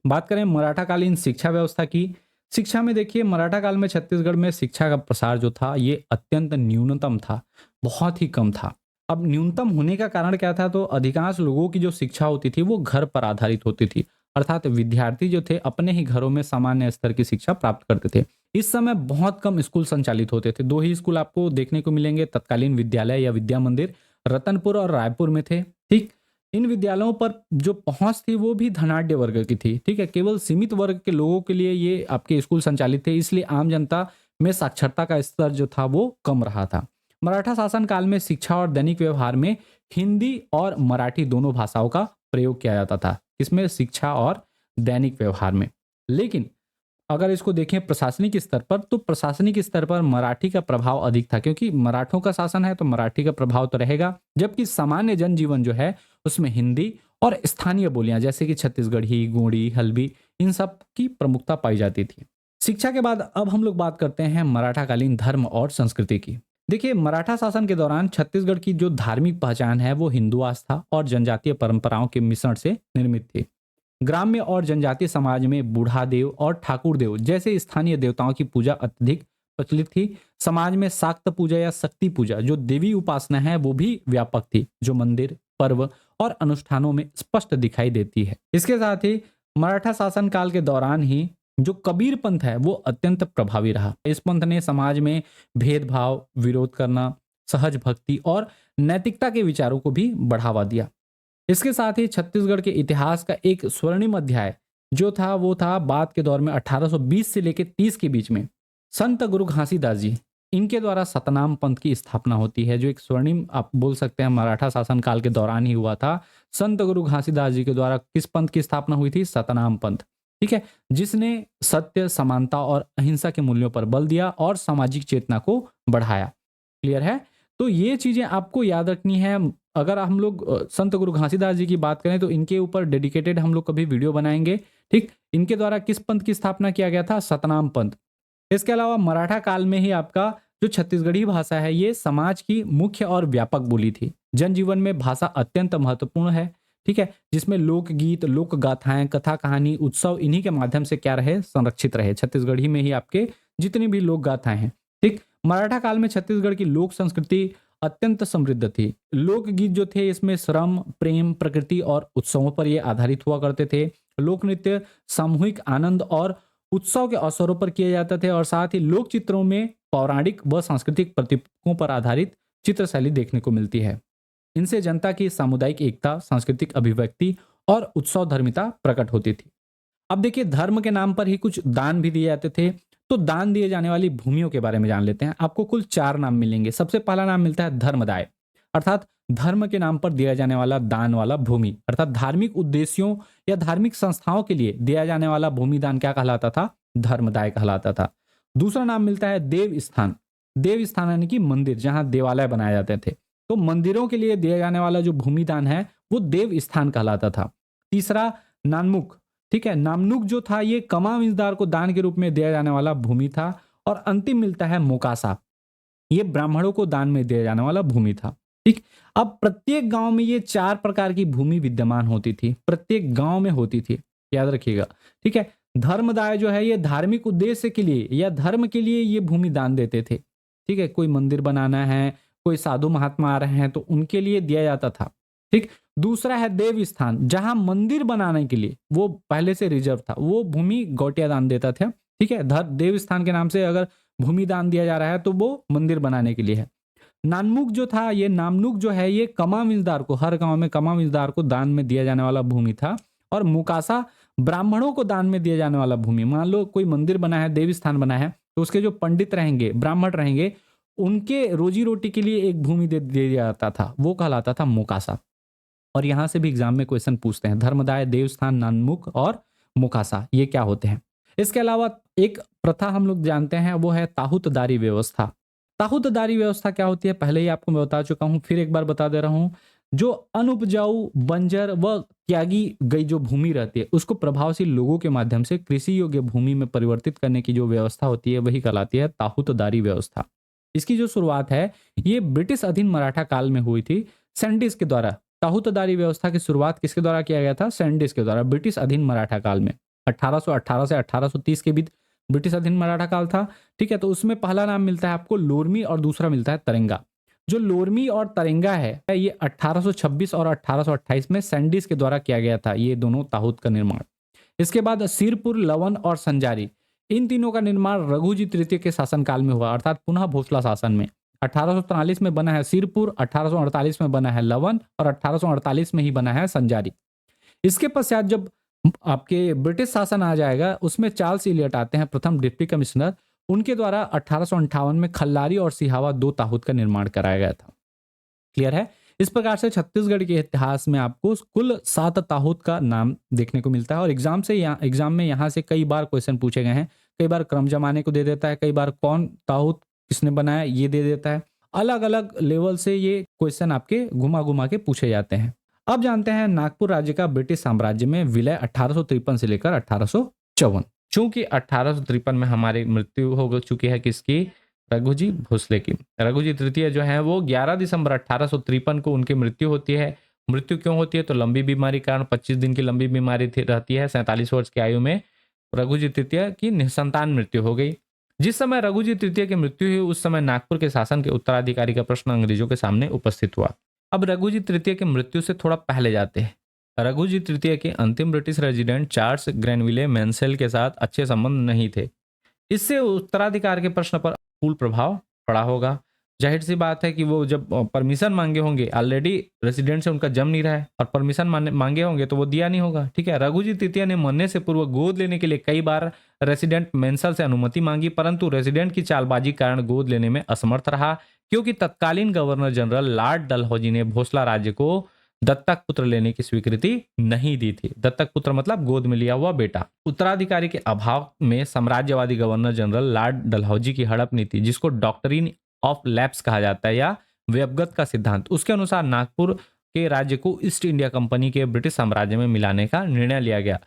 बात करें मराठा कालीन शिक्षा व्यवस्था की, शिक्षा में देखिए मराठा काल में छत्तीसगढ़ में शिक्षा का प्रसार जो था ये अत्यंत न्यूनतम था, बहुत ही कम था। अब न्यूनतम होने का कारण क्या था? तो अधिकांश लोगों की जो शिक्षा होती थी वो घर पर आधारित होती थी, अर्थात विद्यार्थी जो थे अपने ही घरों में सामान्य स्तर की शिक्षा प्राप्त करते थे। इस समय बहुत कम स्कूल संचालित होते थे। दो ही स्कूल आपको देखने को मिलेंगे, तत्कालीन विद्यालय या विद्या मंदिर रतनपुर और रायपुर में थे। ठीक। इन विद्यालयों पर जो पहुंच थी वो भी धनाढ्य वर्ग की थी, ठीक है, केवल सीमित वर्ग के लोगों के लिए ये आपके स्कूल संचालित थे, इसलिए आम जनता में साक्षरता का स्तर जो था वो कम रहा था। मराठा शासन काल में शिक्षा और दैनिक व्यवहार में हिंदी और मराठी दोनों भाषाओं का प्रयोग किया जाता था। इसमें शिक्षा और दैनिक व्यवहार में। लेकिन अगर इसको देखें प्रशासनिक स्तर पर, तो प्रशासनिक स्तर पर मराठी का प्रभाव अधिक था, क्योंकि मराठों का शासन है तो मराठी का प्रभाव तो रहेगा, जबकि सामान्य जनजीवन जो है उसमें हिंदी और स्थानीय बोलियां जैसे कि छत्तीसगढ़ी, गोंडी, हल्बी, इन सब की प्रमुखता पाई जाती थी। शिक्षा के बाद अब हम लोग बात करते हैं मराठाकालीन धर्म और संस्कृति की। देखिए मराठा शासन के दौरान छत्तीसगढ़ की जो धार्मिक पहचान है वो हिंदू आस्था और जनजातीय परंपराओं के मिश्रण से निर्मित थी। ग्राम्य और जनजातीय समाज में बूढ़ा देव और ठाकुर देव जैसे स्थानीय देवताओं की पूजा अत्यधिक प्रचलित थी। समाज में शाक्त पूजा या शक्ति पूजा जो देवी उपासना है वो भी व्यापक थी, जो मंदिर, पर्व और अनुष्ठानों में स्पष्ट दिखाई देती है। इसके साथ ही मराठा शासन काल के दौरान ही जो कबीर पंथ है वो अत्यंत प्रभावी रहा। इस पंथ ने समाज में भेदभाव, विरोध करना, सहज भक्ति और नैतिकता के विचारों को भी बढ़ावा दिया। इसके साथ ही छत्तीसगढ़ के इतिहास का एक स्वर्णिम अध्याय जो था वो था बाद के दौर में 1820 से लेकर 30 के बीच में संत गुरु घासीदास जी इनके द्वारा सतनाम पंथ की स्थापना होती है, जो एक स्वर्णिम आप बोल सकते हैं मराठा शासन काल के दौरान ही हुआ था। संत गुरु घासीदास जी के द्वारा किस पंथ की स्थापना हुई थी? सतनाम पंथ। ठीक है, जिसने सत्य, समानता और अहिंसा के मूल्यों पर बल दिया और सामाजिक चेतना को बढ़ाया। क्लियर है? तो ये चीजें आपको याद रखनी है। अगर हम लोग संत गुरु घासीदास जी की बात करें तो इनके ऊपर डेडिकेटेड हम लोग कभी वीडियो बनाएंगे। ठीक, इनके द्वारा किस पंथ की स्थापना किया गया था? सतनाम पंथ। इसके अलावा मराठा काल में ही आपका जो छत्तीसगढ़ी भाषा है ये समाज की मुख्य और व्यापक बोली थी। जनजीवन में भाषा अत्यंत महत्वपूर्ण है। ठीक है, जिसमें लोकगीत, लोक गाथाएं, कथा कहानी, उत्सव इन्हीं के माध्यम से क्या रहे? संरक्षित रहे। छत्तीसगढ़ी में ही आपके जितनी भी लोक गाथाएं हैं। ठीक, मराठा काल में छत्तीसगढ़ की लोक संस्कृति अत्यंत समृद्ध थी। लोकगीत जो थे इसमें श्रम, प्रेम, प्रकृति और उत्सवों पर ये आधारित हुआ करते थे। लोक नृत्य सामूहिक आनंद और उत्सव के अवसरों पर किए जाते थे और साथ ही लोक चित्रों में पौराणिक व सांस्कृतिक प्रतीकों पर आधारित चित्रशैली देखने को मिलती है। इनसे जनता की सामुदायिक एकता, सांस्कृतिक अभिव्यक्ति और उत्सव धर्मिता प्रकट होती थी। अब देखिए, धर्म के नाम पर ही कुछ दान भी दिए जाते थे। तो दान दिए जाने वाली भूमियों के बारे में जान लेते हैं। आपको कुल 4 नाम मिलेंगे। सबसे पहला नाम मिलता है धर्मदाय, अर्थात धर्म के नाम पर दिया जाने वाला दान वाला भूमि, अर्थात धार्मिक उद्देश्यों या धार्मिक संस्थाओं के लिए दिया जाने वाला भूमि दान क्या कहलाता था? धर्मदाय कहलाता था। दूसरा नाम मिलता है देव स्थान। देव स्थान यानी कि मंदिर, जहां देवालय बनाए जाते थे। तो मंदिरों के लिए दिया जाने वाला जो भूमि दान है वो देव स्थान कहलाता था। तीसरा नानमुख। ठीक है, नामनुक जो था ये कमाविंजदार को दान के रूप में दिया जाने वाला भूमि था। और अंतिम मिलता है मोकासा, ये ब्राह्मणों को दान में दिया जाने वाला भूमि था। ठीक, अब प्रत्येक गांव में ये 4 प्रकार की भूमि विद्यमान होती थी, प्रत्येक गांव में होती थी, याद रखिएगा। ठीक है, धर्मदाय जो है ये धार्मिक उद्देश्य के लिए या धर्म के लिए ये भूमि दान देते थे। ठीक है, कोई मंदिर बनाना है, कोई साधु महात्मा आ रहे हैं तो उनके लिए दिया जाता था। ठीक, दूसरा है देव स्थान, जहां मंदिर बनाने के लिए वो पहले से रिजर्व था, वो भूमि गौटिया दान देता था। ठीक है, देव स्थान के नाम से अगर भूमि दान दिया जा रहा है तो वो मंदिर बनाने के लिए है। नानमुक जो था, ये नामनुक जो है ये कमाविंजदार को, हर गांव में कमाविंजदार को दान में दिया जाने वाला भूमि था। और मुकासा ब्राह्मणों को दान में दिया जाने वाला भूमि। मान लो कोई मंदिर बना है, देवी स्थान बना है, तो उसके जो पंडित रहेंगे, ब्राह्मण रहेंगे, उनके रोजी रोटी के लिए एक भूमि दे दिया जाता था, वो कहलाता था मुकासा। और यहां से भी एग्जाम में क्वेश्चन पूछते हैं, धर्मदाय, देवस्थान, नानमुख और मुकासा ये क्या होते हैं। इसके अलावा एक प्रथा हम लोग जानते हैं, वो है ताहुतदारी व्यवस्था। ताहुतदारी व्यवस्था क्या होती है पहले ही आपको मैं बता चुका हूं, फिर एक बार बता दे रहा हूं। जो अनुपजाऊ, बंजर व त्यागी गई जो भूमि रहती है उसको प्रभावशील लोगों के माध्यम से कृषि योग्य भूमि में परिवर्तित करने की जो व्यवस्था होती है वही कहलाती है ताहुतदारी व्यवस्था। इसकी जो शुरुआत है ये ब्रिटिश अधीन मराठा काल में हुई थी, सैंडिस के द्वारा। ताहुतदारी व्यवस्था की शुरुआत किसके द्वारा किया गया था? सैंडिस के द्वारा, ब्रिटिश अधीन मराठा काल में। 1818 से 1830 के बीच ब्रिटिश अधीन मराठा काल था। ठीक है, तो उसमें पहला नाम मिलता है आपको लोरमी और दूसरा मिलता है तरेंगा। जो लोरमी और तरेंगा है ये 1826 और 1828 में सैंडिस के द्वारा किया गया था, ये दोनों ताहुत का निर्माण। इसके बाद सिरपुर, लवन और संजारी, इन तीनों का निर्माण रघुजी तृतीय के शासनकाल में हुआ, अर्थात पुनः भोसला शासन में। 1843 में बना है सिरपुर, 1848 में बना है लवन और 1848 में ही बना है संजारी। इसके पश्चात जब आपके ब्रिटिश शासन आ जाएगा उसमें चार्ल्स इलियट आते हैं, प्रथम डिप्टी कमिश्नर। उनके द्वारा 1858 में खल्लारी और सिहावा 2 ताहुत का निर्माण कराया गया था। क्लियर है? इस प्रकार से छत्तीसगढ़ के इतिहास में आपको कुल 7 ताहुत का नाम देखने को मिलता है। और एग्जाम में यहाँ से कई बार क्वेश्चन पूछे गए हैं। कई बार क्रम जमाने को दे देता है, कई बार कौन ताहुत किसने बनाया ये दे देता है। अलग अलग लेवल से ये क्वेश्चन आपके घुमा घुमा के पूछे जाते हैं। अब जानते हैं नागपुर राज्य का ब्रिटिश साम्राज्य में विलय 1853 से लेकर 1854। चूंकि 1853 में हमारी मृत्यु हो चुकी है किसकी? रघुजी भोसले की। रघुजी तृतीय जो है वो 11 दिसंबर 1853 को उनकी मृत्यु होती है। मृत्यु क्यों होती है? तो लंबी बीमारी कारण, 25 दिन की लंबी बीमारी रहती है। 47 वर्ष की आयु में रघुजी तृतीय की निसंतान मृत्यु हो गई। जिस समय रघुजी तृतीय की मृत्यु हुई उस समय नागपुर के शासन के उत्तराधिकारी का प्रश्न अंग्रेजों के सामने उपस्थित हुआ। अब रघुजी तृतीय की मृत्यु से थोड़ा पहले जाते हैं। रघुजी तृतीय के अंतिम ब्रिटिश रेजिडेंट चार्ल्स ग्रेनविले मेंसेल के साथ अच्छे संबंध नहीं थे। इससे उत्तराधिकार के प्रश्न पर अनुकूल प्रभाव पड़ा होगा। जाहिर सी बात है कि वो जब परमिशन मांगे होंगे, ऑलरेडी रेसिडेंट से उनका जम नहीं रहा है और परमिशन मांगे होंगे तो वो दिया नहीं होगा। ठीक है, रघुजी तृतीया ने मरने से पूर्व गोद लेने के लिए कई बार रेसिडेंट मेंसल से अनुमति मांगी, परंतु रेसिडेंट की चालबाजी के कारण गोद लेने में असमर्थ रहा, क्योंकि तत्कालीन गवर्नर जनरल लॉर्ड डलहौजी ने भोसला राज्य को दत्तक पुत्र लेने की स्वीकृति नहीं दी थी। दत्तक पुत्र मतलब गोद में लिया हुआ बेटा। उत्तराधिकारी के अभाव में साम्राज्यवादी गवर्नर जनरल लॉर्ड डलहौजी की हड़प नीति, जिसको डॉक्ट्रिन ऑफ लैप्स कहा जाता है या व्यवगत का सिद्धांत, उसके अनुसार नागपुर के राज्य को ईस्ट इंडिया कंपनी के ब्रिटिश साम्राज्य में मिलाने का निर्णय लिया गया।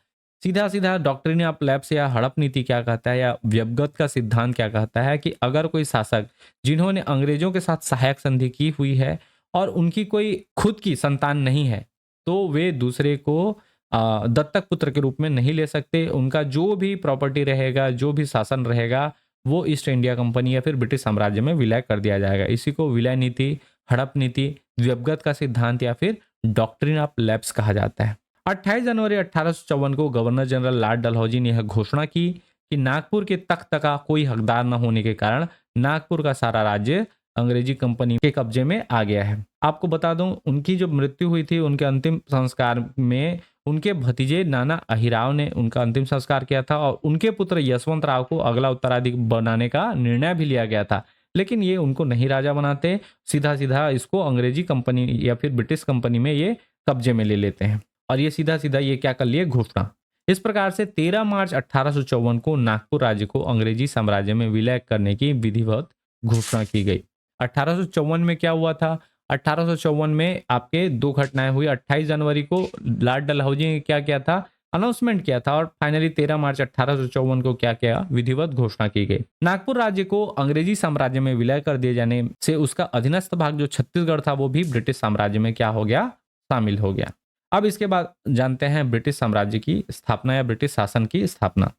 सीधा सीधा डॉक्ट्रिन ऑफ लैप्स या हड़प नीति क्या कहता है या व्यवगत का सिद्धांत क्या कहता है कि अगर कोई शासक जिन्होंने अंग्रेजों के साथ सहायक संधि की हुई है और उनकी कोई खुद की संतान नहीं है, तो वे दूसरे को दत्तक पुत्र के रूप में नहीं ले सकते। उनका जो भी प्रॉपर्टी रहेगा, जो भी शासन रहेगा, वो ईस्ट इंडिया कंपनी या फिर ब्रिटिश साम्राज्य में विलय कर दिया जाएगा। इसी को विलय नीति, हड़प नीति, व्यवगत का सिद्धांत या फिर डॉक्ट्रिन ऑफ लैप्स कहा जाता है। 28 जनवरी 1854 को गवर्नर जनरल लॉर्ड डलहौजी ने यह घोषणा की कि नागपुर के तख्त का कोई हकदार न होने के कारण नागपुर का सारा राज्य अंग्रेजी कंपनी के कब्जे में आ गया है। आपको बता दूं, उनकी जो मृत्यु हुई थी, उनके अंतिम संस्कार में उनके भतीजे नाना अहिराव ने उनका अंतिम संस्कार किया था और उनके पुत्र यशवंत राव को अगला उत्तराधिकारी बनाने का निर्णय भी लिया गया था, लेकिन ये उनको नहीं राजा बनाते, सीधा सीधा इसको अंग्रेजी कंपनी या फिर ब्रिटिश कंपनी में ये कब्जे में ले लेते हैं और ये सीधा सीधा ये क्या कर लिए, घोषणा। इस प्रकार से 13 मार्च 1854 को नागपुर राज्य को अंग्रेजी साम्राज्य में विलय करने की विधिवत घोषणा की गई। 1854 में क्या हुआ था? 1854 में आपके दो घटनाएं हुई। 28 जनवरी को लॉर्ड डलहौजी ने क्या किया था, अनाउंसमेंट किया था, और फाइनली 13 मार्च 1854 को क्या किया, विधिवत घोषणा की गई। नागपुर राज्य को अंग्रेजी साम्राज्य में विलय कर दिए जाने से उसका अधीनस्थ भाग जो छत्तीसगढ़ था वो भी ब्रिटिश साम्राज्य में क्या हो गया, शामिल हो गया। अब इसके बाद जानते हैं ब्रिटिश साम्राज्य की स्थापना या ब्रिटिश शासन की स्थापना।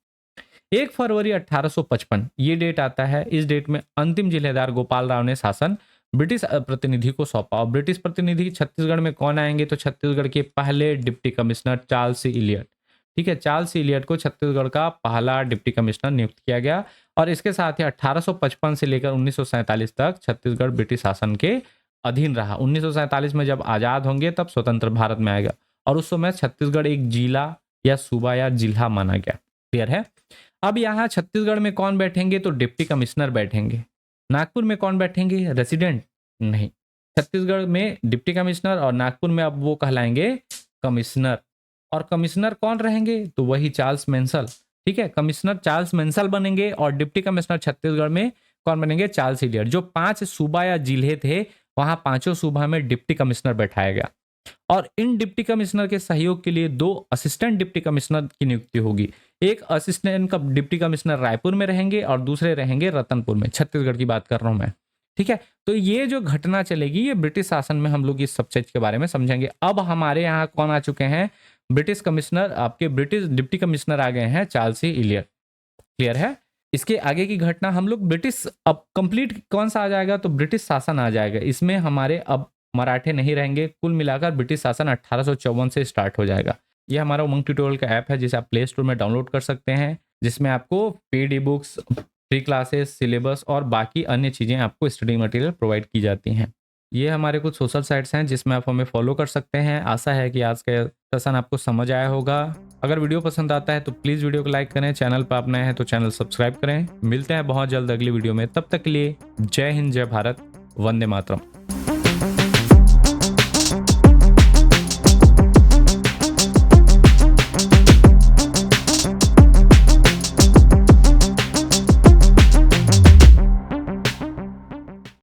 1 फरवरी 1855 ये डेट आता है। इस डेट में अंतिम जिलेदार गोपाल राव ने शासन ब्रिटिश प्रतिनिधि को सौंपा। और ब्रिटिश प्रतिनिधि छत्तीसगढ़ में कौन आएंगे, तो छत्तीसगढ़ के पहले डिप्टी कमिश्नर चार्ल्स सी इलियट। ठीक है, चार्ल्स सी इलियट को छत्तीसगढ़ का पहला डिप्टी कमिश्नर नियुक्त किया गया और इसके साथ ही 1855 से लेकर 1947 तक छत्तीसगढ़ ब्रिटिश शासन के अधीन रहा। 1947 में जब आजाद होंगे तब स्वतंत्र भारत में आएगा और उस समय छत्तीसगढ़ एक जिला या सूबा या जिला माना गया। क्लियर है? अब यहाँ छत्तीसगढ़ में कौन बैठेंगे, तो डिप्टी कमिश्नर बैठेंगे। नागपुर में कौन बैठेंगे, रेसिडेंट नहीं। छत्तीसगढ़ में डिप्टी कमिश्नर और नागपुर में अब वो कहलाएंगे कमिश्नर। और कमिश्नर कौन रहेंगे, तो वही चार्ल्स मेंसल। ठीक है, कमिश्नर चार्ल्स मेंसल बनेंगे और डिप्टी कमिश्नर छत्तीसगढ़ में कौन बनेंगे, चार्ल्स इलियट। जो 5 सूबा या जिले थे वहां 5 सूबा में डिप्टी कमिश्नर बैठाया गया और इन डिप्टी कमिश्नर के सहयोग के लिए 2 असिस्टेंट डिप्टी कमिश्नर की नियुक्ति होगी। एक असिस्टेंट का डिप्टी कमिश्नर रायपुर में रहेंगे और दूसरे रहेंगे रतनपुर में। छत्तीसगढ़ की बात कर रहा हूं मैं। ठीक है, तो ये जो घटना चलेगी ये ब्रिटिश शासन में हम लोग इस सब चीज के बारे में समझेंगे। अब हमारे यहाँ कौन आ चुके हैं, ब्रिटिश कमिश्नर, आपके ब्रिटिश डिप्टी कमिश्नर आ गए हैं चार्ल्स सी इलियट। क्लियर है? इसके आगे की घटना हम लोग ब्रिटिश, अब कंप्लीट कौन सा आ जाएगा, तो ब्रिटिश शासन आ जाएगा। इसमें हमारे अब मराठे नहीं रहेंगे। कुल मिलाकर ब्रिटिश शासन 1854 से स्टार्ट हो जाएगा। ये हमारा उमंग ट्यूटोरियल का ऐप है जिसे आप प्ले स्टोर में डाउनलोड कर सकते हैं, जिसमें आपको paid e books, free classes, syllabus और बाकी अन्य चीज़ें आपको स्टडी मटेरियल प्रोवाइड की जाती हैं। ये हमारे कुछ सोशल साइट्स हैं जिसमें आप हमें फॉलो कर सकते हैं। आशा है कि आज का सेशन आपको समझ आया होगा। अगर वीडियो पसंद आता है तो प्लीज़ वीडियो को लाइक करें, चैनल पर आप नए हैं तो चैनल सब्सक्राइब करें। मिलते हैं बहुत जल्द अगली वीडियो में, तब तक के लिए जय हिंद, जय भारत, वंदे मातरम।